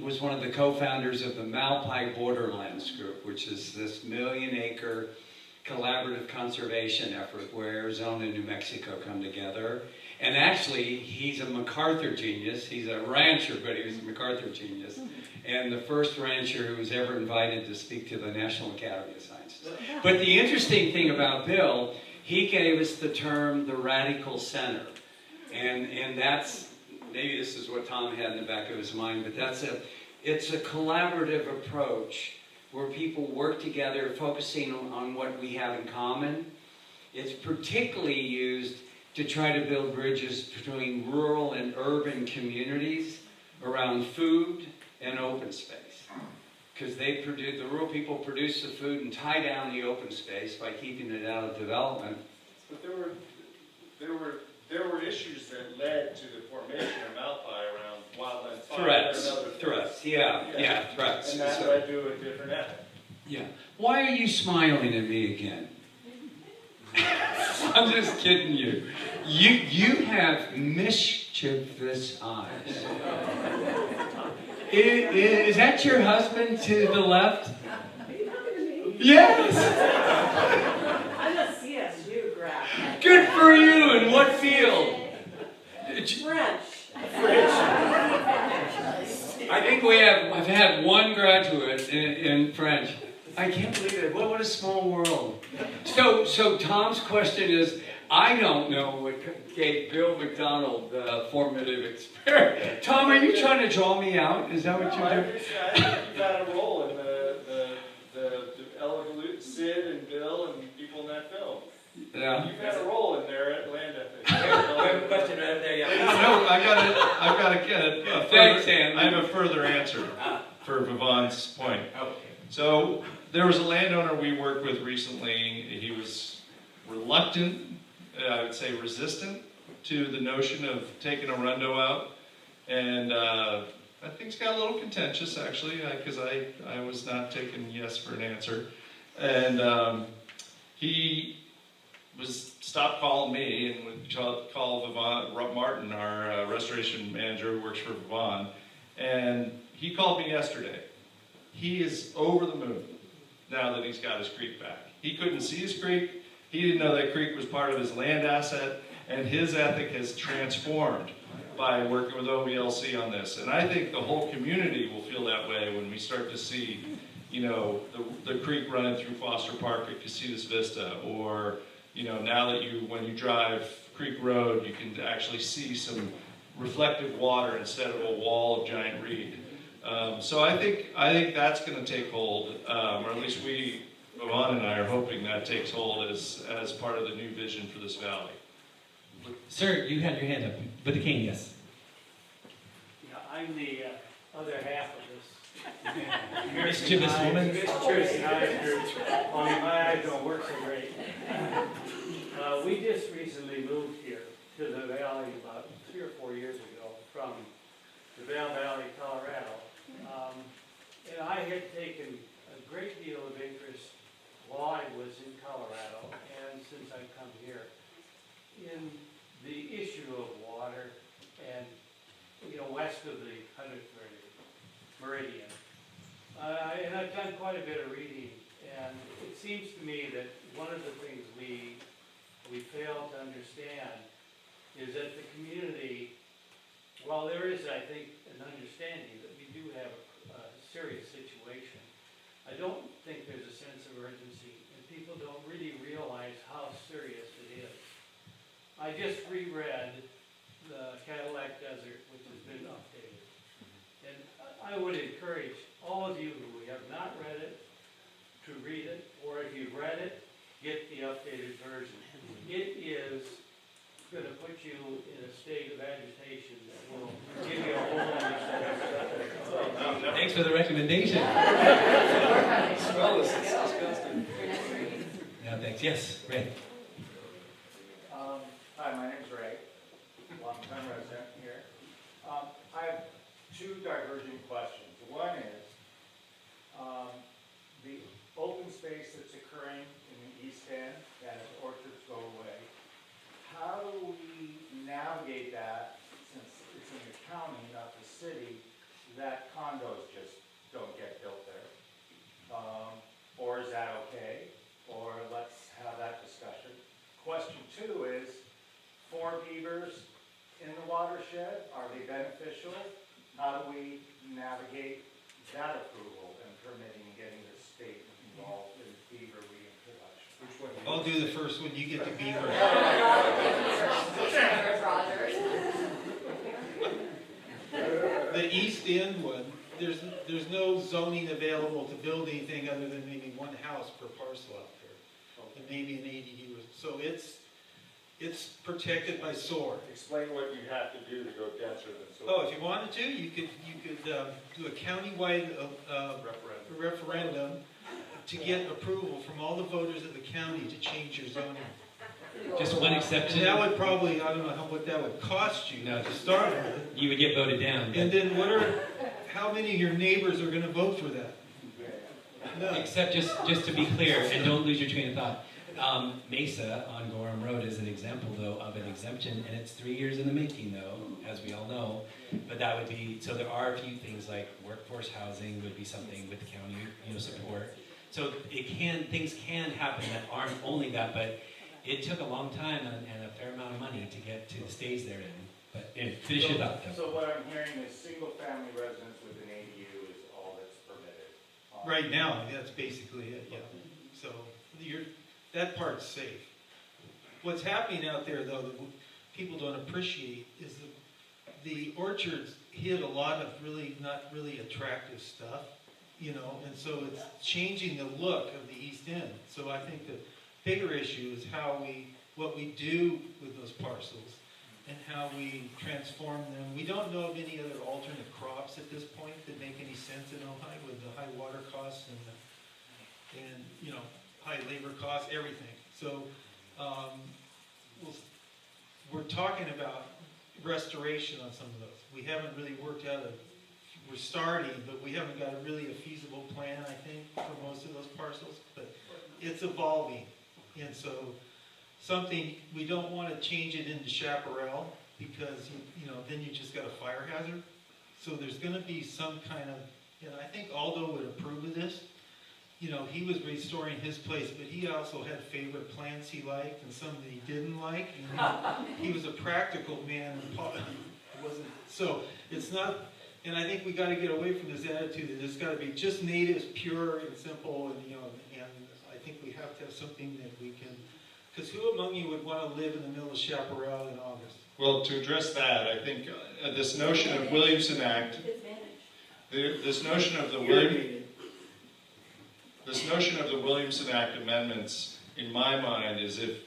was one of the co-founders of the Malpai Borderlands Group, which is this 1 million-acre collaborative conservation effort where Arizona and New Mexico come together. And actually, he's a MacArthur genius. He's a rancher, but he was a MacArthur genius. And the first rancher who was ever invited to speak to the National Academy of Sciences. But the interesting thing about Bill, he gave us the term the radical center. And that's, maybe this is what Tom had in the back of his mind, but it's a collaborative approach where people work together focusing on what we have in common. It's particularly used to try to build bridges between rural and urban communities around food and open space. Because the rural people produce the food and tie down the open space by keeping it out of development. But there were issues that led to the formation of Malpai around wildland fire. Threats, yeah, threats. And that led to a different ethic. Yeah. Why are you smiling at me again? I'm just kidding you. You have mischievous eyes. Is that your husband to the left? Yes. I'm a CSU grad. Good for you. In what field? French. I think I've had one graduate in French. I can't believe it. What a small world. So Tom's question is, I don't know what gave Bill McDonald the formative experience. Tom, are you trying to draw me out? Is that what you're doing? I think you've had a role in the Sid and Bill and people in that film. Yeah. You've had a role in their land ethics. We have a question right up there, yeah. No, I've got a Thanks, Andy. I have a further answer for Vivon's point. Okay. So there was a landowner we worked with recently. He was reluctant, I would say resistant, to the notion of taking a rundo out, and I think it's got a little contentious actually, because I was not taking yes for an answer, and he stopped calling me and would call Vivon, Martin, our restoration manager who works for Vivon, and he called me yesterday. He is over the moon now that he's got his creek back. He couldn't see his creek. He didn't know that creek was part of his land asset, and his ethic has transformed by working with OVLC on this. And I think the whole community will feel that way when we start to see, you know, the creek running through Foster Park at Casitas Vista, or, you know, now that when you drive Creek Road, you can actually see some reflective water instead of a wall of giant reed. So I think that's going to take hold, or at least Vivon and I are hoping that takes hold as part of the new vision for this valley. Sir, you had your hand up. With the cane, yes. Yeah, I'm the other half of this. Mischievous woman? Mischievous eyes group. Only my eyes don't work so great. We just recently moved here to the valley about 3 or 4 years ago from the Vail Valley, Colorado. And I had taken a great deal of interest while I was in Colorado and since I've come here in the issue of water and, you know, west of the 100th meridian. And I've done quite a bit of reading, and it seems to me that one of the things we fail to understand is that the community, while there is, I think, an understanding that we do have a serious situation, I don't think there's a sense of urgency, and people don't really realize how serious it is. I just reread the Cadillac Desert, which has been updated. And I would encourage all of you who have not read it to read it, or if you've read it, get the updated version. It is going to put you in a state of agitation that will give you a whole understanding. Thanks for the recommendation. Yeah, thanks. Yes, Ray. Hi, my name's Ray, long-time resident here. I have two diverging questions. One is, the open space that's occurring in the East End as orchards go away, how do we navigate that, since it's in the county, not the city, that condos just don't get built there? Or is that okay? Or let's have that discussion. Question two is, 4 beavers in the watershed, are they beneficial? How do we navigate that approval and permitting, getting the state involved in beaver reintroduction? Which one? I'll do the first one, you get the beaver. The East End one, there's no zoning available to build anything other than maybe one house per parcel out there. And maybe an ADU, so it's protected by SOAR. Explain what you have to do to go denser than so. Oh, if you wanted to, you could do a countywide referendum to get approval from all the voters of the county to change your zoning. Just one exception. And that would probably, I don't know what that would cost you to start with. You would get voted down. And then how many of your neighbors are going to vote for that? Except just to be clear, and don't lose your train of thought. Mesa on Gorham Road is an example, though, of an exemption, and it's 3 years in the making, though, as we all know. But that would be, so there are a few things like workforce housing would be something with the county, support. So things can happen that aren't only that, but it took a long time and a fair amount of money to get to the stage they're in. But finish it up, though. So what I'm hearing is single-family residence with an ADU is all that's permitted. Right now, that's basically it, yeah. So that part's safe. What's happening out there, though, that people don't appreciate is the orchards hid a lot of not really attractive stuff, and so it's changing the look of the East End. So I think the bigger issue is what we do with those parcels and how we transform them. We don't know of any other alternate crops at this point that make any sense in Ojai with the high water costs and high labor costs, everything. So we're talking about restoration on some of those. We haven't really worked out we're starting, but we haven't got a feasible plan, I think, for most of those parcels. But it's evolving. And so we don't want to change it into chaparral because, then you just got a fire hazard. So there's going to be some kind of, I think Aldo would approve of this. He was restoring his place, but he also had favorite plants he liked and some that he didn't like. And he was a practical man. So it's not, and I think we got to get away from this attitude that it's got to be just natives, pure and simple, and I think we have to have something that we can, because who among you would want to live in the middle of chaparral in August? Well, to address that, I think this notion of Williamson Act, this notion of the Williamson Act amendments, in my mind, is if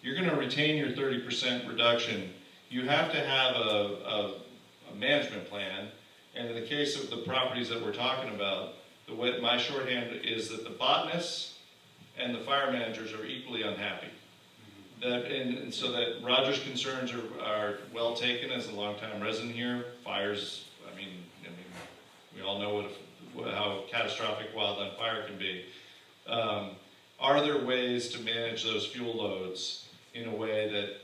you're going to retain your 30% reduction, you have to have a management plan. And in the case of the properties that we're talking about, my shorthand is that the botanists and the fire managers are equally unhappy. And so that Roger's concerns are well taken as a longtime resident here. Fires, I mean, we all know how catastrophic wildland fire can be. Are there ways to manage those fuel loads in a way that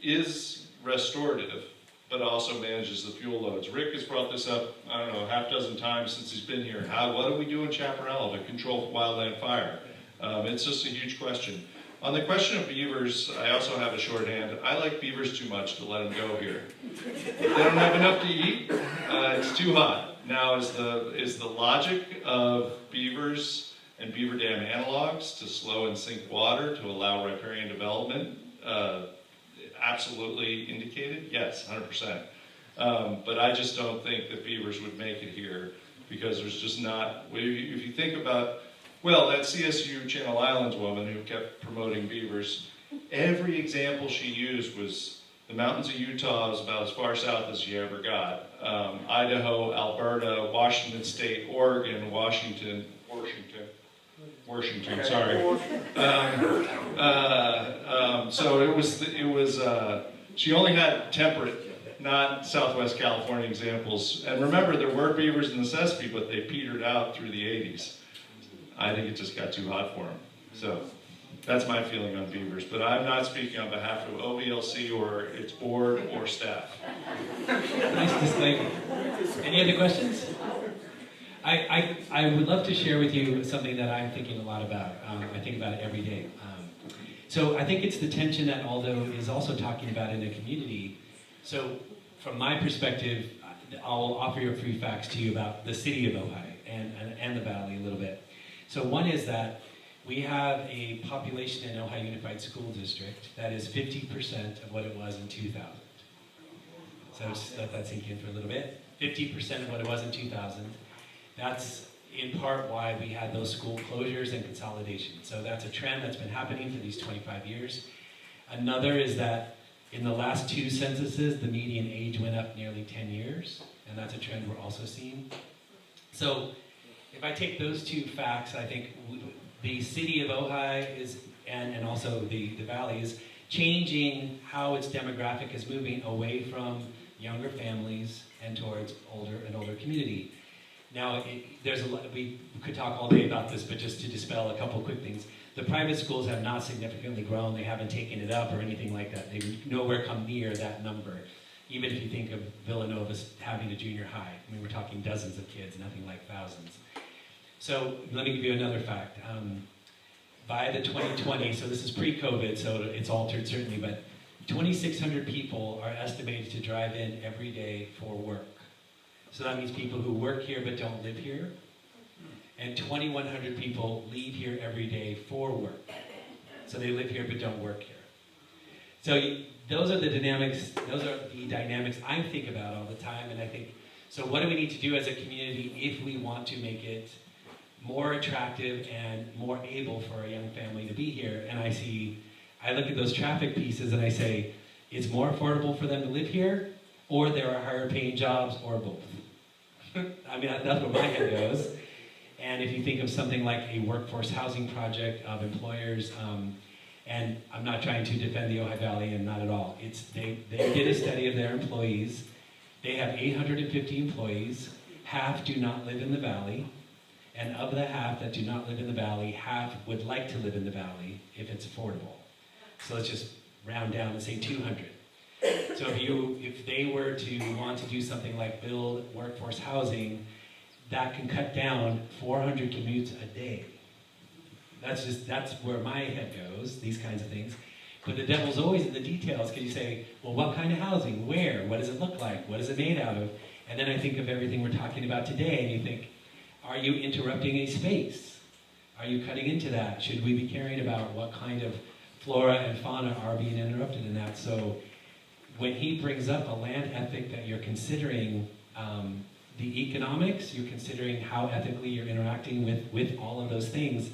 is restorative, but also manages the fuel loads? Rick has brought this up, I don't know, half dozen times since he's been here. What do we do in Chaparral to control wildland fire? It's just a huge question. On the question of beavers, I also have a shorthand. I like beavers too much to let them go here. They don't have enough to eat. It's too hot. Now, is the logic of beavers and beaver dam analogs to slow and sink water to allow riparian development absolutely indicated? Yes, 100%. But I just don't think that beavers would make it here because there's just not, if you think about, that CSU Channel Islands woman who kept promoting beavers, every example she used was the mountains of Utah is about as far south as she ever got. Idaho, Alberta, Washington State, Oregon, Washington, sorry. So it was she only had temperate, not Southwest California examples. And remember, there were beavers in the Sespe, but they petered out through the 80s. I think it just got too hot for them. So that's my feeling on beavers. But I'm not speaking on behalf of OVLC or its board or staff. Nice disclaimer. Any other questions? I would love to share with you something that I'm thinking a lot about. I think about it every day. So I think it's the tension that Aldo is also talking about in the community. So from my perspective, I'll offer you a few facts to you about the city of Ojai and the valley a little bit. So one is that we have a population in Ojai Unified School District that is 50% of what it was in 2000. So just let that sink in for a little bit. 50% of what it was in 2000. That's in part why we had those school closures and consolidation. So that's a trend that's been happening for these 25 years. Another is that in the last 2 censuses, the median age went up nearly 10 years, and that's a trend we're also seeing. So if I take those 2 facts, I think the city of Ojai is, and also the valley is changing how its demographic is moving away from younger families and towards older and older community. Now, there's a lot, we could talk all day about this, but just to dispel a couple quick things. The private schools have not significantly grown. They haven't taken it up or anything like that. They nowhere come near that number. Even if you think of Villanova having a junior high, I mean, we're talking dozens of kids, nothing like thousands. So let me give you another fact. By the 2020, so this is pre-COVID, so it's altered certainly, but 2,600 people are estimated to drive in every day for work. So that means people who work here but don't live here. And 2,100 people leave here every day for work. So they live here but don't work here. So those are the dynamics I think about all the time, and I think, so what do we need to do as a community if we want to make it more attractive and more able for a young family to be here? And I look at those traffic pieces and I say, it's more affordable for them to live here, or there are higher paying jobs, or both. I mean, that's where my head goes. And if you think of something like a workforce housing project of employers, and I'm not trying to defend the Ojai Valley, and not at all. They did a study of their employees. They have 850 employees. Half do not live in the valley. And of the half that do not live in the valley, half would like to live in the valley if it's affordable. So let's just round down and say 200. So if they were to want to do something like build workforce housing, that can cut down 400 commutes a day. That's where my head goes, these kinds of things. But the devil's always in the details, because you say, well, what kind of housing? Where? What does it look like? What is it made out of? And then I think of everything we're talking about today, and you think, are you interrupting a space? Are you cutting into that? Should we be caring about what kind of flora and fauna are being interrupted in that? So when he brings up a land ethic that you're considering the economics, you're considering how ethically you're interacting with all of those things,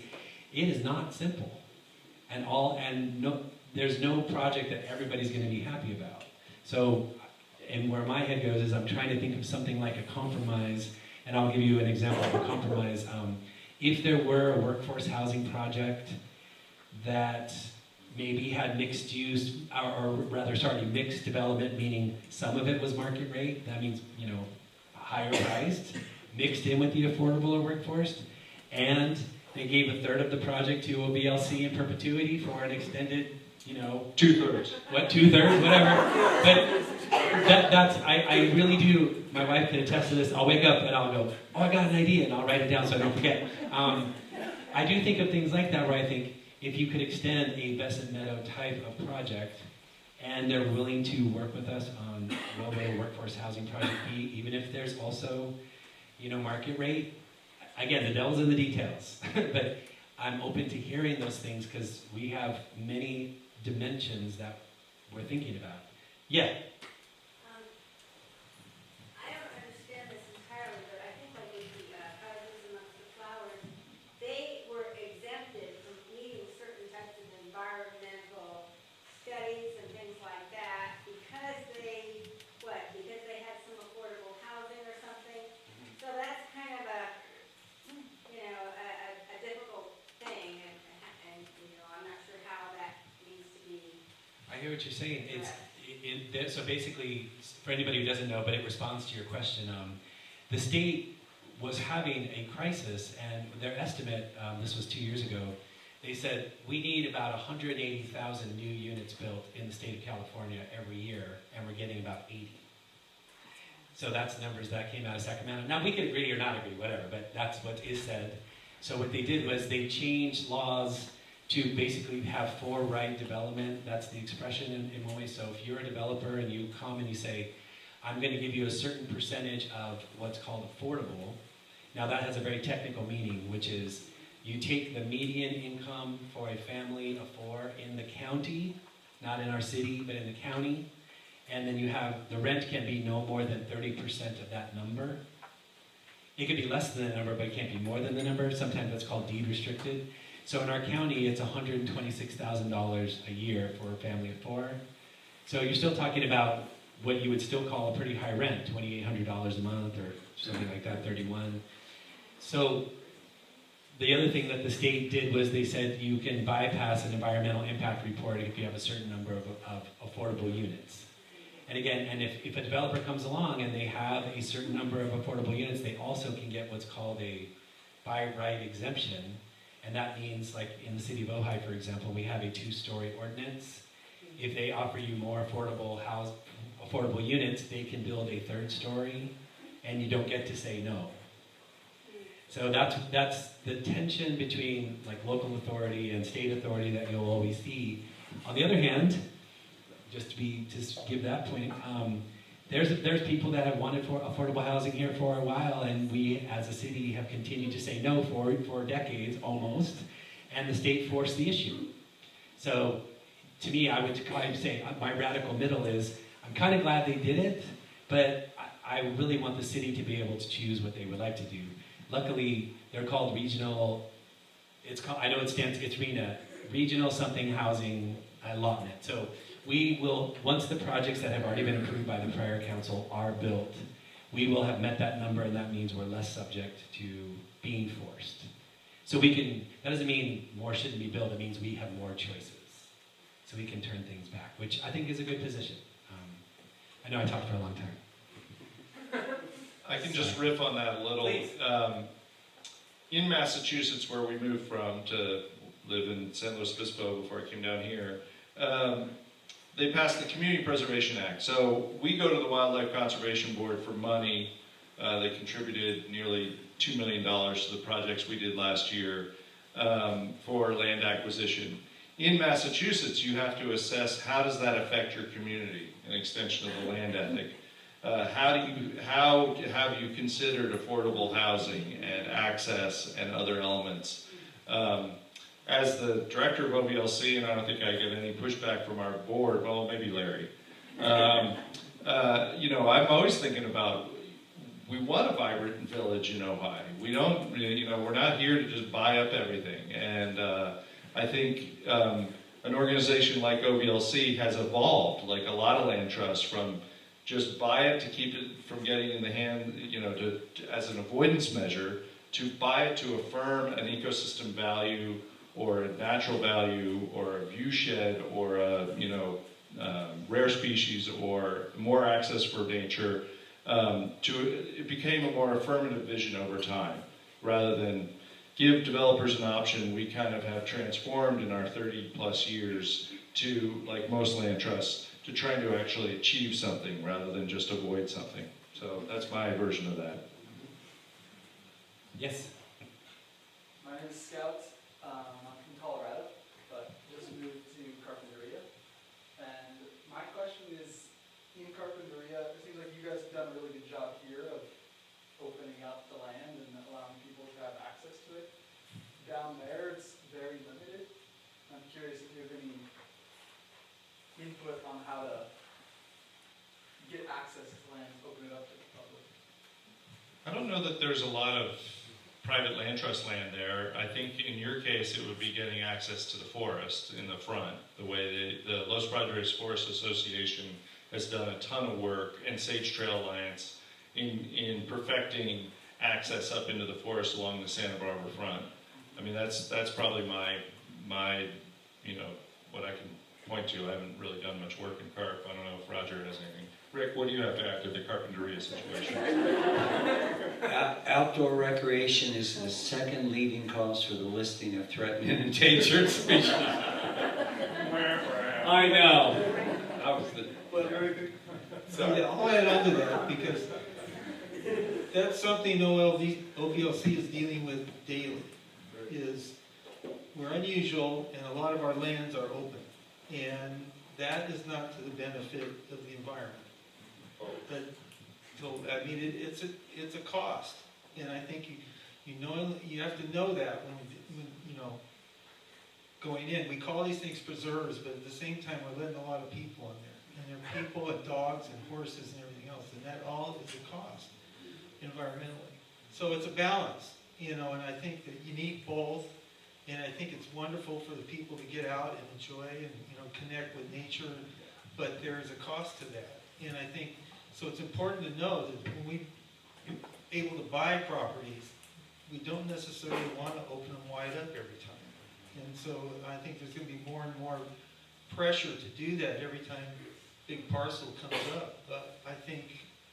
it is not simple. There's no project that everybody's going to be happy about. So, and where my head goes is I'm trying to think of something like a compromise, and I'll give you an example of a compromise. If there were a workforce housing project that maybe had mixed use, mixed development, meaning some of it was market rate, that means, higher priced, mixed in with the affordable or workforce, and they gave a third of the project to OVLC in perpetuity for an extended, 2/3. What, 2/3, whatever. But I really do, my wife can attest to this, I'll wake up and I'll go, oh, I got an idea, and I'll write it down so I don't forget. I do think of things like that where I think, if you could extend a Besant Meadow type of project, and they're willing to work with us on what would a workforce housing project be, even if there's also, market rate. Again, the devil's in the details, but I'm open to hearing those things because we have many dimensions that we're thinking about. Yeah? I don't understand this entirely, but I think like with the houses amongst the flowers, they were exempted from needing certain types of environmental studies and things like that because they had some affordable housing or something. So that's kind of a difficult thing, and I'm not sure how that needs to be. I hear what you're saying. So basically, for anybody who doesn't know, but it responds to your question, the state was having a crisis, and their estimate, this was 2 years ago, they said, we need about 180,000 new units built in the state of California every year, and we're getting about 80. So that's numbers that came out of Sacramento. Now, we could agree or not agree, whatever, but that's what is said. So what they did was they changed laws to basically have for-right development. That's the expression in one way. So if you're a developer and you come and you say, I'm going to give you a certain percentage of what's called affordable. Now that has a very technical meaning, which is you take the median income for a family of four in the county, not in our city, but in the county, and then you have, the rent can be no more than 30% of that number. It could be less than the number, but it can't be more than the number. Sometimes that's called deed restricted. So in our county, it's $126,000 a year for a family of four. So you're still talking about what you would still call a pretty high rent, $2,800 a month or something like that, $31. So the other thing that the state did was they said you can bypass an environmental impact report if you have a certain number of affordable units. And again, and if a developer comes along and they have a certain number of affordable units, they also can get what's called a by right exemption, and that means, like in the city of Ojai, for example, we have a 2-story ordinance. If they offer you more affordable units, they can build a 3rd story, and you don't get to say no. So that's the tension between like local authority and state authority that you'll always see. On the other hand, just give that point, there's people that have wanted for affordable housing here for a while, and we as a city have continued to say no for decades almost, and the state forced the issue. So to me, I would kind of say my radical middle is I'm kind of glad they did it, but I really want the city to be able to choose what they would like to do. Luckily, they're called regional. I know it's RENA, Regional Something Housing Allotment. So we will, once the projects that have already been approved by the prior council are built, we will have met that number, and that means we're less subject to being forced. So that doesn't mean more shouldn't be built, it means we have more choices. So we can turn things back, which I think is a good position. I know I talked for a long time. I can just riff on that a little. Please. In Massachusetts, where we moved from to live in San Luis Obispo before I came down here, they passed the Community Preservation Act. So we go to the Wildlife Conservation Board for money. They contributed nearly $2 million to the projects we did last year for land acquisition. In Massachusetts, you have to assess how does that affect your community, an extension of the land ethic. How have you considered affordable housing and access and other elements? As the director of OVLC, and I don't think I get any pushback from our board, well, maybe Larry. I'm always thinking about, we want a vibrant village in Ojai. We don't, we're not here to just buy up everything. And I think an organization like OVLC has evolved, like a lot of land trusts, from just buy it to keep it from getting in the hand, as an avoidance measure, to buy it to affirm an ecosystem value or a natural value or a view shed or a rare species or more access for nature. It became a more affirmative vision over time. Rather than give developers an option, we kind of have transformed in our 30+ years to, like most land trusts, to trying to actually achieve something rather than just avoid something. So that's my version of that. Yes? My name is Scout. I'm from Colorado, but just moved to Carpinteria. And my question is, in Carpinteria, it seems like you guys have done a really good job here of opening up the land and allowing people to have access to it. Down there, it's very limited. I'm curious if you have any input on how to get access to land, open it up to the public. I don't know that there's a lot of private land trust land there. I think in your case it would be getting access to the forest in the front, the way the Los Padres Forest Association has done a ton of work, and Sage Trail Alliance in perfecting access up into the forest along the Santa Barbara front. I mean, that's probably my what I can point to. I haven't really done much work in Carp. I don't know if Roger has anything. Rick, what do you have to add to the Carpinteria situation? Outdoor recreation is the second leading cause for the listing of threatened and endangered species. I know. That was the... I'll add on to that, because that's something OVLC is dealing with daily. Is we're unusual, and a lot of our lands are open, and that is not to the benefit of the environment. It's a cost, and I think you have to know that when going in. We call these things preserves, but at the same time we're letting a lot of people in there, and there are people and dogs and horses and everything else, and that all is a cost environmentally. So it's a balance, and I think that you need both. And I think it's wonderful for the people to get out and enjoy and connect with nature, but there is a cost to that. And I think so. It's important to know that when we're able to buy properties, we don't necessarily want to open them wide up every time. And so I think there's going to be more and more pressure to do that every time a big parcel comes up. But I think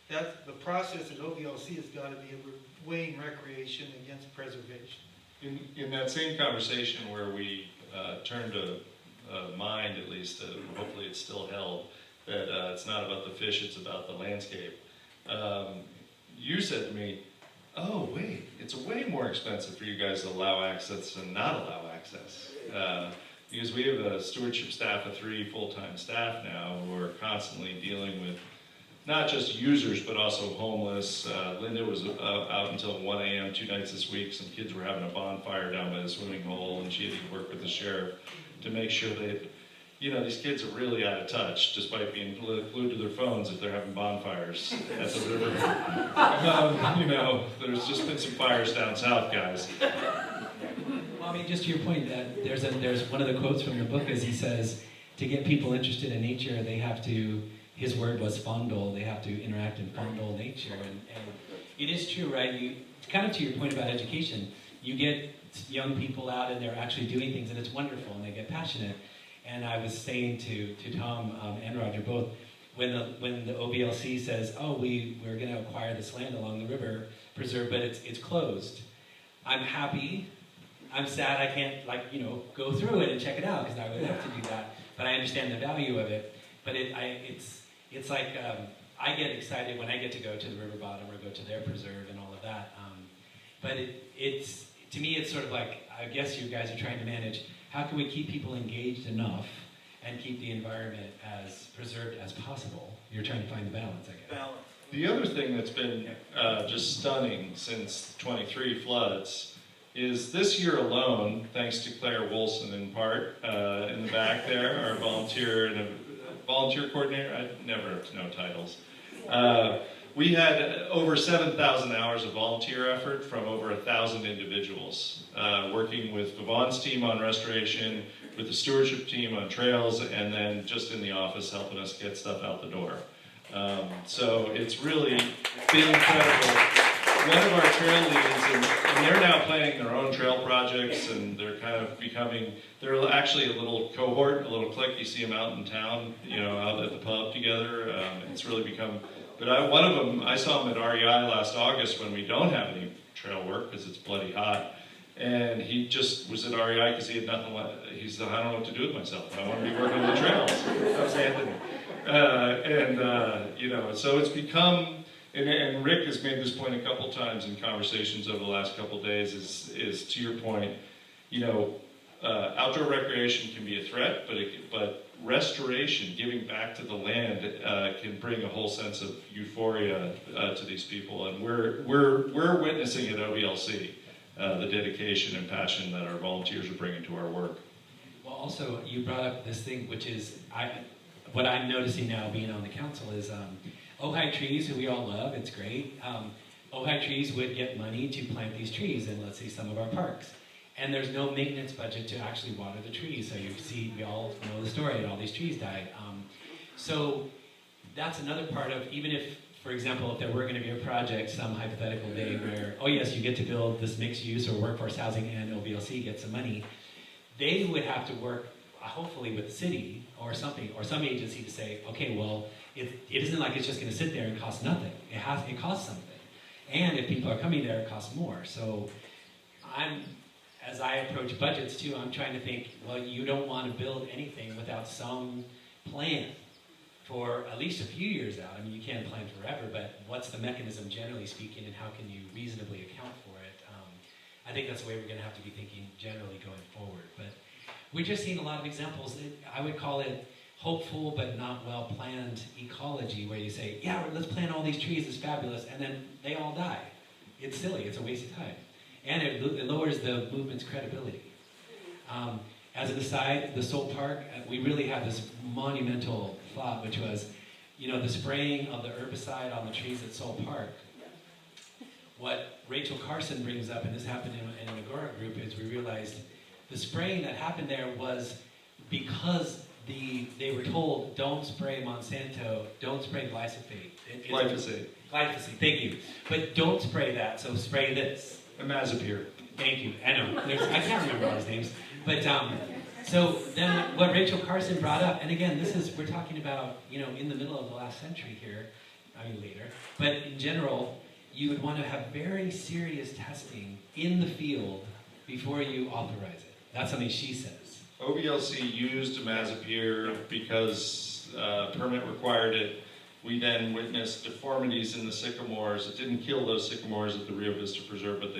That's, the process at OVLC has got to be weighing recreation against preservation. In that same conversation where we turned a mind, at least, hopefully it's still held, that it's not about the fish, it's about the landscape. You said to me, oh wait, it's way more expensive for you guys to allow access than not allow access. Because we have a stewardship staff of 3 full-time staff now who are constantly dealing with not just users, but also homeless. Linda was out until 1 a.m. 2 nights this week. Some kids were having a bonfire down by the swimming hole, and she had to work with the sheriff to make sure they, you know, these kids are really out of touch, despite being glued to their phones if they're having bonfires at the river. You know, there's just been some fires down south, guys. Well, I mean, just to your point, that there's one of the quotes from your book is he says, to get people interested in nature, they have to, his word was fondle, they have to interact and fondle nature. And it is true, right? Kind of to your point about education, you get young people out and they're actually doing things and it's wonderful and they get passionate. And I was saying to Tom and Roger both, when the OVLC says, oh, we're going to acquire this land along the river preserve, but it's closed. I'm happy. I'm sad I can't, like, you know, go through it and check it out because I would love to do that. But I understand the value of it. But it's like I get excited when I get to go to the river bottom or go to their preserve and all of that. But it's to me, it's sort of like, I guess you guys are trying to manage, how can we keep people engaged enough and keep the environment as preserved as possible? You're trying to find the balance, I guess. Balance. The other thing that's been just stunning since 23 floods is this year alone, thanks to Claire Wilson in part, in the back there, our volunteer coordinator, I never know titles. We had over 7,000 hours of volunteer effort from over 1,000 individuals, working with Vivon's team on restoration, with the stewardship team on trails, and then just in the office helping us get stuff out the door. So it's really been incredible. One of our trail leads, and they're now planning their own trail projects, and they're kind of becoming, they're actually a little cohort, a little clique. You see them out in town, you know, out at the pub together. It's really become, but one of them, I saw him at REI last August when we don't have any trail work because it's bloody hot. And he just was at REI because he had nothing left. He said, I don't know what to do with myself. I want to be working on the trails. That was Anthony. You know, so it's become, and Rick has made this point a couple times in conversations over the last couple days, is to your point, you know, outdoor recreation can be a threat, but restoration, giving back to the land, can bring a whole sense of euphoria to these people, and we're witnessing at OVLC the dedication and passion that our volunteers are bringing to our work. Well, also, you brought up this thing, which is, what I'm noticing now being on the council is Ojai trees, who we all love, it's great. Ojai trees would get money to plant these trees in, let's say, some of our parks. And there's no maintenance budget to actually water the trees. So you see, we all know the story, and all these trees died. So that's another part of, even if, for example, if there were going to be a project, some hypothetical day where, oh yes, you get to build this mixed use or workforce housing and OVLC gets some money, they would have to work, hopefully with the city or something, or some agency to say, okay, well, it isn't like it's just going to sit there and cost nothing. It costs something. And if people are coming there, it costs more. So as I approach budgets too, I'm trying to think, well, you don't want to build anything without some plan for at least a few years out. I mean, you can't plan forever, but what's the mechanism generally speaking, and how can you reasonably account for it? I think that's the way we're going to have to be thinking generally going forward. But we're just seeing a lot of examples. I would call it hopeful but not well-planned ecology, where you say, yeah, let's plant all these trees, it's fabulous, and then they all die. It's silly, it's a waste of time. And it lowers the movement's credibility. As an aside, the Soul Park, we really had this monumental thought, which was, you know, the spraying of the herbicide on the trees at Soul Park. What Rachel Carson brings up, and this happened in an Agora group, is we realized the spraying that happened there was because they were told, don't spray Monsanto, don't spray glyphosate. Glyphosate. Glyphosate, thank you. But don't spray that, so spray this. Imazapyr. Thank you. I know. I can't remember all his names. But so then what Rachel Carson brought up, and again, we're talking about, you know, in the middle of the last century here, later. But in general, you would want to have very serious testing in the field before you authorize it. That's something she says. OVLC used Imazapyr because permit required it. We then witnessed deformities in the sycamores. It didn't kill those sycamores at the Rio Vista Preserve, but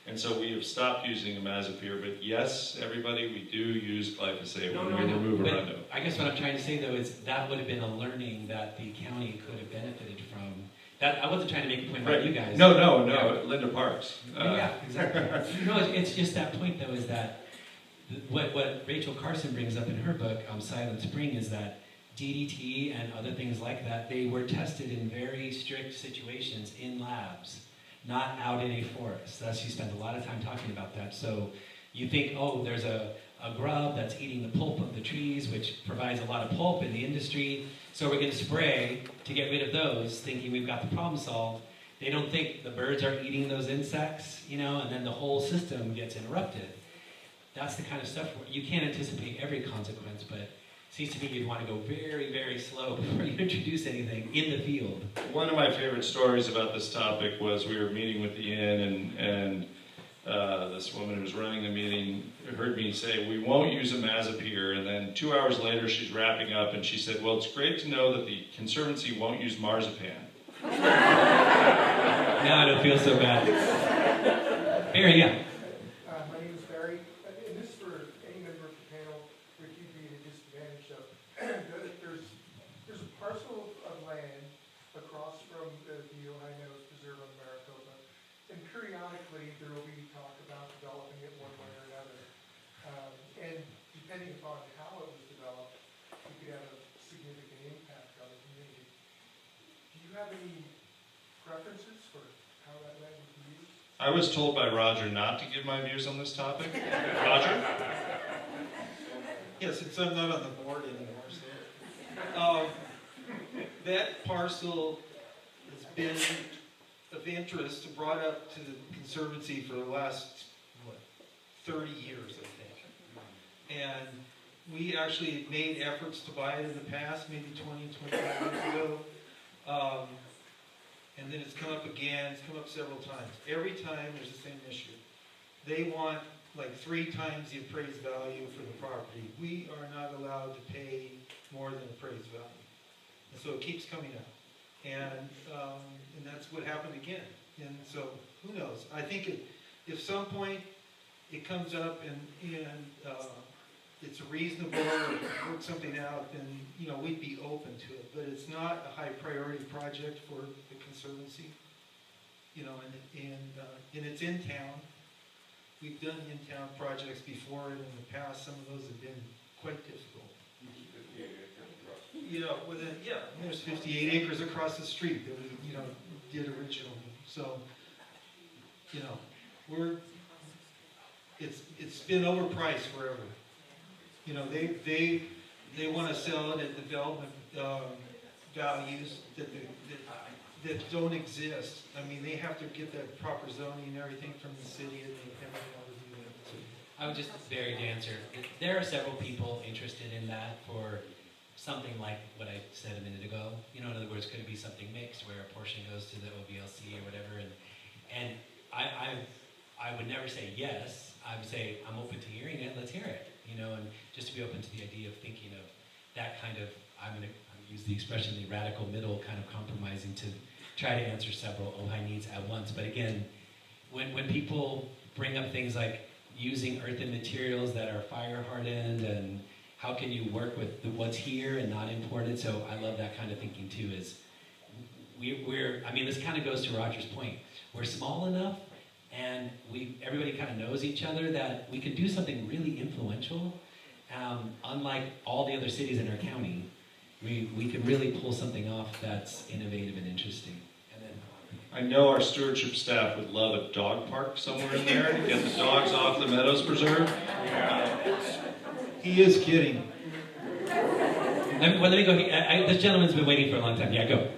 and so we have stopped using Imazapyr. But yes, everybody, we do use glyphosate when we remove a Roundup. I guess what I'm trying to say though is that would have been a learning that the county could have benefited from. That I wasn't trying to make a point about you guys. No, Linda Parks. Yeah, exactly. No, it's just that point though is that what Rachel Carson brings up in her book, Silent Spring, is that DDT and other things like that, they were tested in very strict situations in labs, not out in a forest. She spent a lot of time talking about that. So you think, oh, there's a grub that's eating the pulp of the trees, which provides a lot of pulp in the industry, so we're going to spray to get rid of those, thinking we've got the problem solved. They don't think the birds are eating those insects, and then the whole system gets interrupted. That's the kind of stuff where you can't anticipate every consequence, but it seems to me you'd want to go very, very slow before you introduce anything in the field. One of my favorite stories about this topic was we were meeting with the inn, and this woman who was running the meeting heard me say, we won't use Imazapyr, and then 2 hours later she's wrapping up and she said, well, it's great to know that the Conservancy won't use marzipan. Now I don't feel so bad. Barry, yeah. My name is Barry, and this is for any member of the panel, which you'd be at a disadvantage of. There's a parcel of land across from the Ojai Meadows Preserve on Maricopa, and periodically there will be talk about developing it one way or another. And depending upon how it was developed, it could have a significant impact on the community. Do you have any preferences for how that land would be used? I was told by Roger not to give my views on this topic. Roger? Yeah, since I'm not on the board anymore, so. That parcel has been of interest, brought up to the Conservancy for the last, 30 years, I think. And we actually made efforts to buy it in the past, maybe 20, 25 years ago. And then it's come up again, it's come up several times. Every time there's the same issue. They want like 3 times the appraised value for the property. We are not allowed to pay more than appraised value. And so it keeps coming up. And that's what happened again. And so, who knows? I think if some point it comes up and it's reasonable or work something out, then we'd be open to it. But it's not a high priority project for the Conservancy. And it's in town. We've done in-town projects before, and in the past, some of those have been quite difficult. There's 58 acres across the street that we, did originally. So, it's been overpriced forever. They want to sell it at development values that don't exist. I mean, they have to get that proper zoning and everything from the city, and they haven't been able to do that. So. I would just very to answer. There are several people interested in that for something like what I said a minute ago. In other words, could it be something mixed where a portion goes to the OVLC or whatever? And I would never say yes. I would say I'm open to hearing it. Let's hear it. And just to be open to the idea of thinking of that kind of, I'm going to use the expression, the radical middle kind of compromising to try to answer several Ojai needs at once. But again, when people bring up things like using earthen materials that are fire hardened and how can you work with what's here and not imported, so I love that kind of thinking too. Is this kind of goes to Roger's point. We're small enough and everybody kind of knows each other that we can do something really influential. Unlike all the other cities in our county, we can really pull something off that's innovative and interesting. I know our stewardship staff would love a dog park somewhere in there to get the dogs off the Meadows Preserve. He is kidding. Let me go. This gentleman's been waiting for a long time. Yeah, go.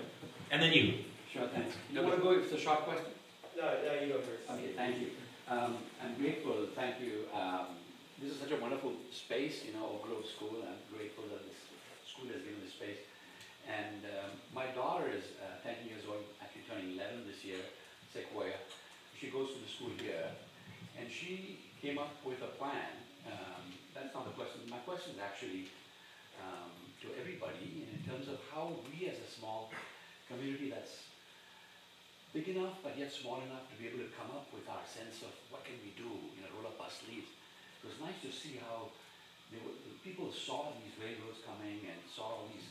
And then you. Sure, thanks. You want to go with the short question? No, you go first. Okay, thank you. I'm grateful, thank you. This is such a wonderful space, Oak Grove School. I'm grateful that this school has given this space. And my daughter is 10 years old, actually turning 11 this year, Sequoia. She goes to the school here, and she came up with a plan. That's not the question. My question is actually to everybody in terms of how we as a small community that's big enough but yet small enough to be able to come up with our sense of what can we do, roll up our sleeves. It was nice to see how people saw these railroads coming and saw all these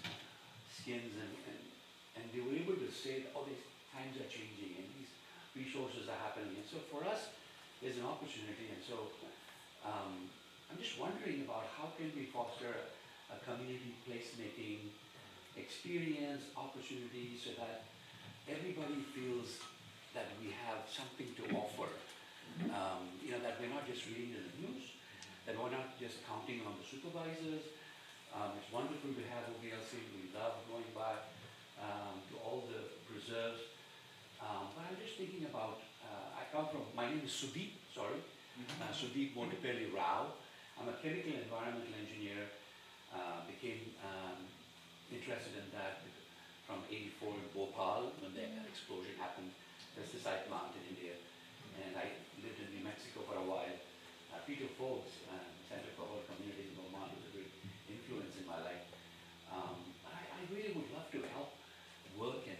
skins and they were able to say that, oh, these times are changing and these resources are happening. And so for us, there's an opportunity. And so I'm just wondering about how can we foster a community placemaking experience, opportunity, so that everybody feels that we have something to offer. That we're not just reading the news, that we're not just counting on the supervisors. It's wonderful to have OVLC. We love going back to all the preserves. But I'm just thinking about, my name is Sudeep, Sudeep Montepelli Rao. I'm a chemical environmental engineer. Became interested in that from '84 in Bhopal when the explosion happened, pesticide plant in India. And I lived in New Mexico for a while. Peter Forbes, Center for Whole Communities in Vermont, was a great influence in my life. But I really would love to help work and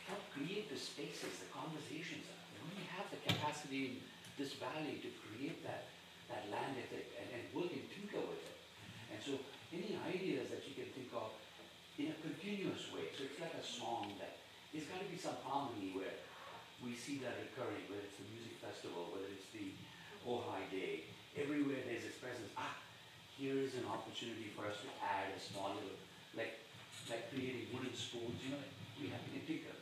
help create the spaces, the conversations. We have the capacity in this valley to create that land ethic and work and tinker with it. And so any ideas that you can think of in a continuous way. So it's like a song that there's got to be some harmony where we see that recurring, whether it's the music festival, whether it's the Ojai Day. Everywhere there's this presence. Here is an opportunity for us to add a small little, like creating wooden spoons, we have to tinker.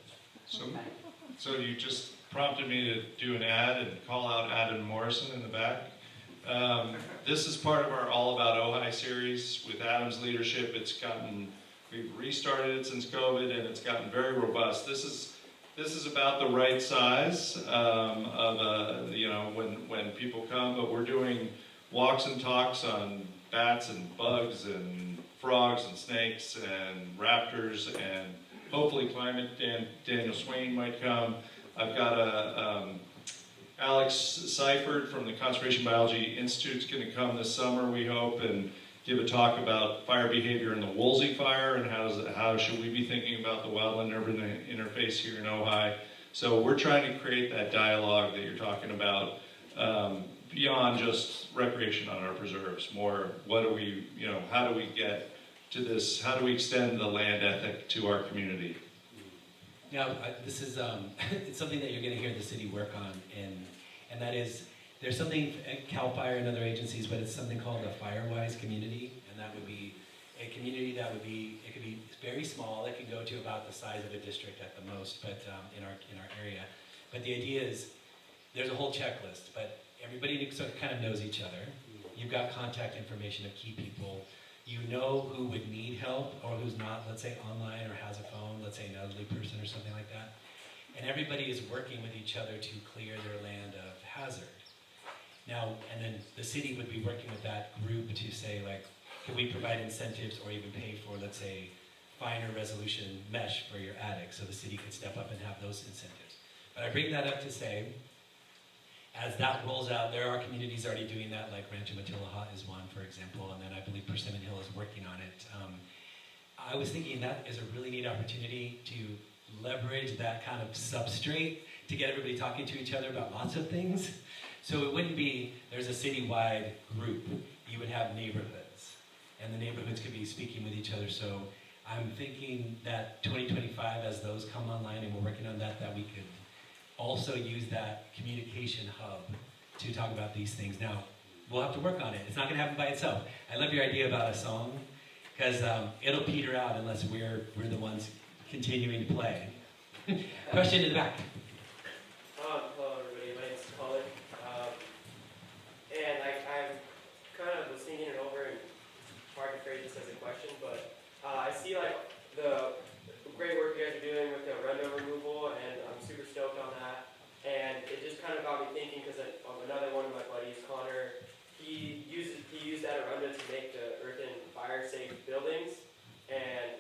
So you just prompted me to do an ad and call out Adam Morrison in the back. This is part of our All About Ojai series. With Adam's leadership, we've restarted it since COVID, and it's gotten very robust. This is about the right size of when people come, but we're doing walks and talks on bats and bugs and frogs and snakes and raptors and hopefully climate. Daniel Swain might come. I've got Alex Seifert from the Conservation Biology Institute is going to come this summer, we hope, and give a talk about fire behavior in the Woolsey fire and how should we be thinking about the wildland-urban interface here in Ojai. So we're trying to create that dialogue that you're talking about beyond just recreation on our preserves. More, how do we get to this? How do we extend the land ethic to our community? Now, this is it's something that you're going to hear the city work on, and that is, there's something at CAL FIRE and other agencies, but it's something called a FireWise community, and that would be a community that would be, it could be very small, it could go to about the size of a district at the most, but in our area. But the idea is, there's a whole checklist, but everybody sort of kind of knows each other. You've got contact information of key people. You know who would need help or who's not, let's say online or has a phone, let's say an elderly person or something like that. And everybody is working with each other to clear their land of hazard. Now, and then the city would be working with that group to say, like, can we provide incentives or even pay for, let's say, finer resolution mesh for your attic, so the city could step up and have those incentives. But I bring that up to say, as that rolls out, there are communities already doing that, like Rancho Matilaha is one, for example, and then I believe Persimmon Hill is working on it. I was thinking that is a really neat opportunity to leverage that kind of substrate to get everybody talking to each other about lots of things. So it wouldn't be, there's a citywide group. You would have neighborhoods, and the neighborhoods could be speaking with each other. So I'm thinking that 2025, as those come online, and we're working on that, that we could also use that communication hub to talk about these things. Now, we'll have to work on it. It's not going to happen by itself. I love your idea about a song, because it'll peter out unless we're the ones continuing to play. Question in the back. Hello everybody, my name is Colin. And I kind of was thinking it over, and it's hard to phrase this as a question, but I see like the great work you guys are doing with the rundown removal, and I'm super stoked on that. And it just kind of got me thinking, because another one of my buddies, Connor, he used that Arunda to make the earth and fire safe buildings. And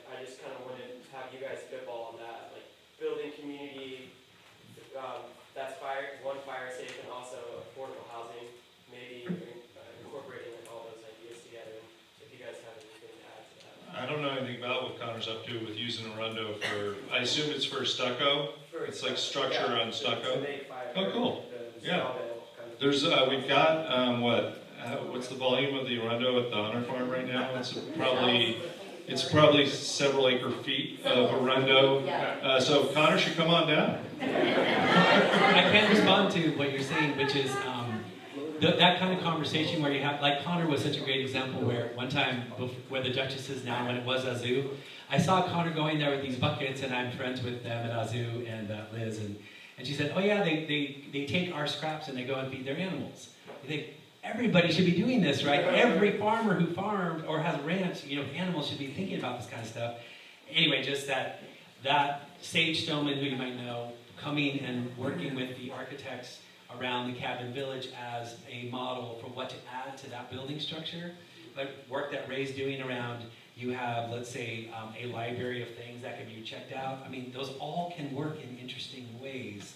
Arundo for, I assume it's for stucco? It's like structure on stucco? Oh, cool. Yeah. There's, we've got, what's the volume of the Arundo at the Honor Farm right now? It's probably several acre feet of Arundo. So Connor should come on down. I can respond to what you're saying, which is that kind of conversation where you have, like Connor was such a great example where one time, where the Duchess is now, when it was Azu, I saw Connor going there with these buckets, and I'm friends with them at Azu and Liz, and she said, oh yeah, they take our scraps and they go and feed their animals. You think, everybody should be doing this, right? Every farmer who farms or has a ranch, animals should be thinking about this kind of stuff. Anyway, just that Sage Stillman, who you might know, coming and working with the architects around the cabin village as a model for what to add to that building structure. Like work that Ray's doing around, you have, let's say, a library of things that can be checked out. I mean, those all can work in interesting ways.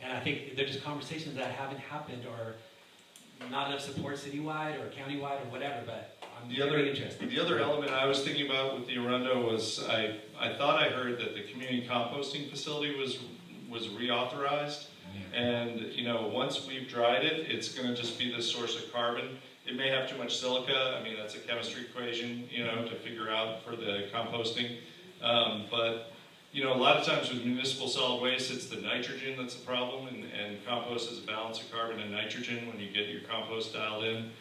And I think they're just conversations that haven't happened or not enough support citywide or countywide or whatever, but I'm very interested. The other element I was thinking about with the Arundo was I thought I heard that the community composting facility was reauthorized. And once we've dried it, it's going to just be this source of carbon. It may have too much silica. I mean, that's a chemistry equation, to figure out for the composting. But a lot of times with municipal solid waste, it's the nitrogen that's the problem, and compost is a balance of carbon and nitrogen when you get your compost dialed in.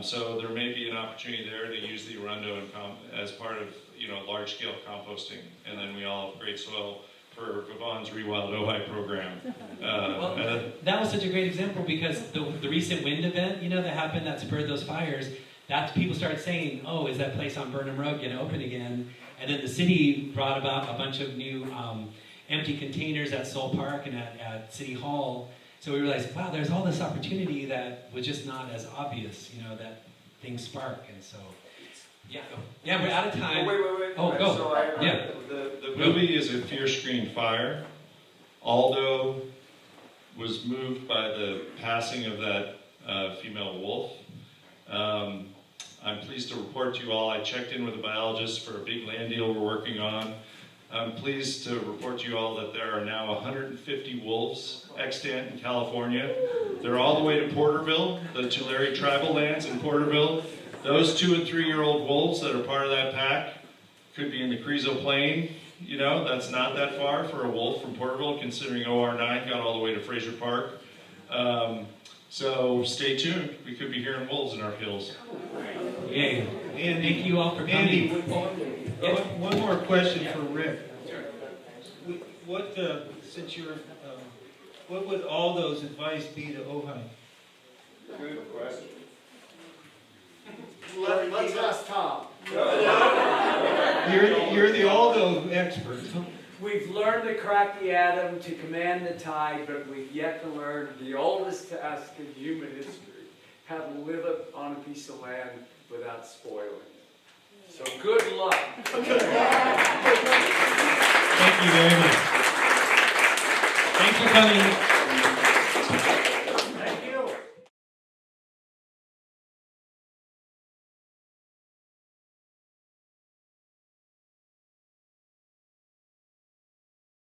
So there may be an opportunity there to use the Arundo as part of large-scale composting, and then we all have great soil for Vivon's Rewild Ojai program. That was such a great example because the recent wind event, that happened that spurred those fires, that people started saying, oh, is that place on Burnham Road going to open again? And then the city brought about a bunch of new empty containers at Soul Park and at City Hall. So we realized, wow, there's all this opportunity that was just not as obvious, that things spark. And so, yeah, we're out of time. Wait. Oh, go. So the movie is a Fear Screen Fire. Aldo was moved by the passing of that female wolf. I'm pleased to report to you all, I checked in with a biologist for a big land deal we're working on. I'm pleased to report to you all that there are now 150 wolves extant in California. They're all the way to Porterville, the Tulare tribal lands in Porterville. Those 2- and 3-year-old wolves that are part of that pack could be in the Carrizo Plain. That's not that far for a wolf from Porterville, considering OR9 got all the way to Fraser Park. So stay tuned. We could be hearing wolves in our hills. Yay. And thank you all for coming. One more question for Rick. What would Aldo's advice be to Ojai? Good question. Let's ask Tom. You're the Aldo expert. We've learned to crack the atom to command the tide, but we've yet to learn the oldest task in human history, how to live on a piece of land without spoiling it. So good luck. Thank you very much. Thanks for coming.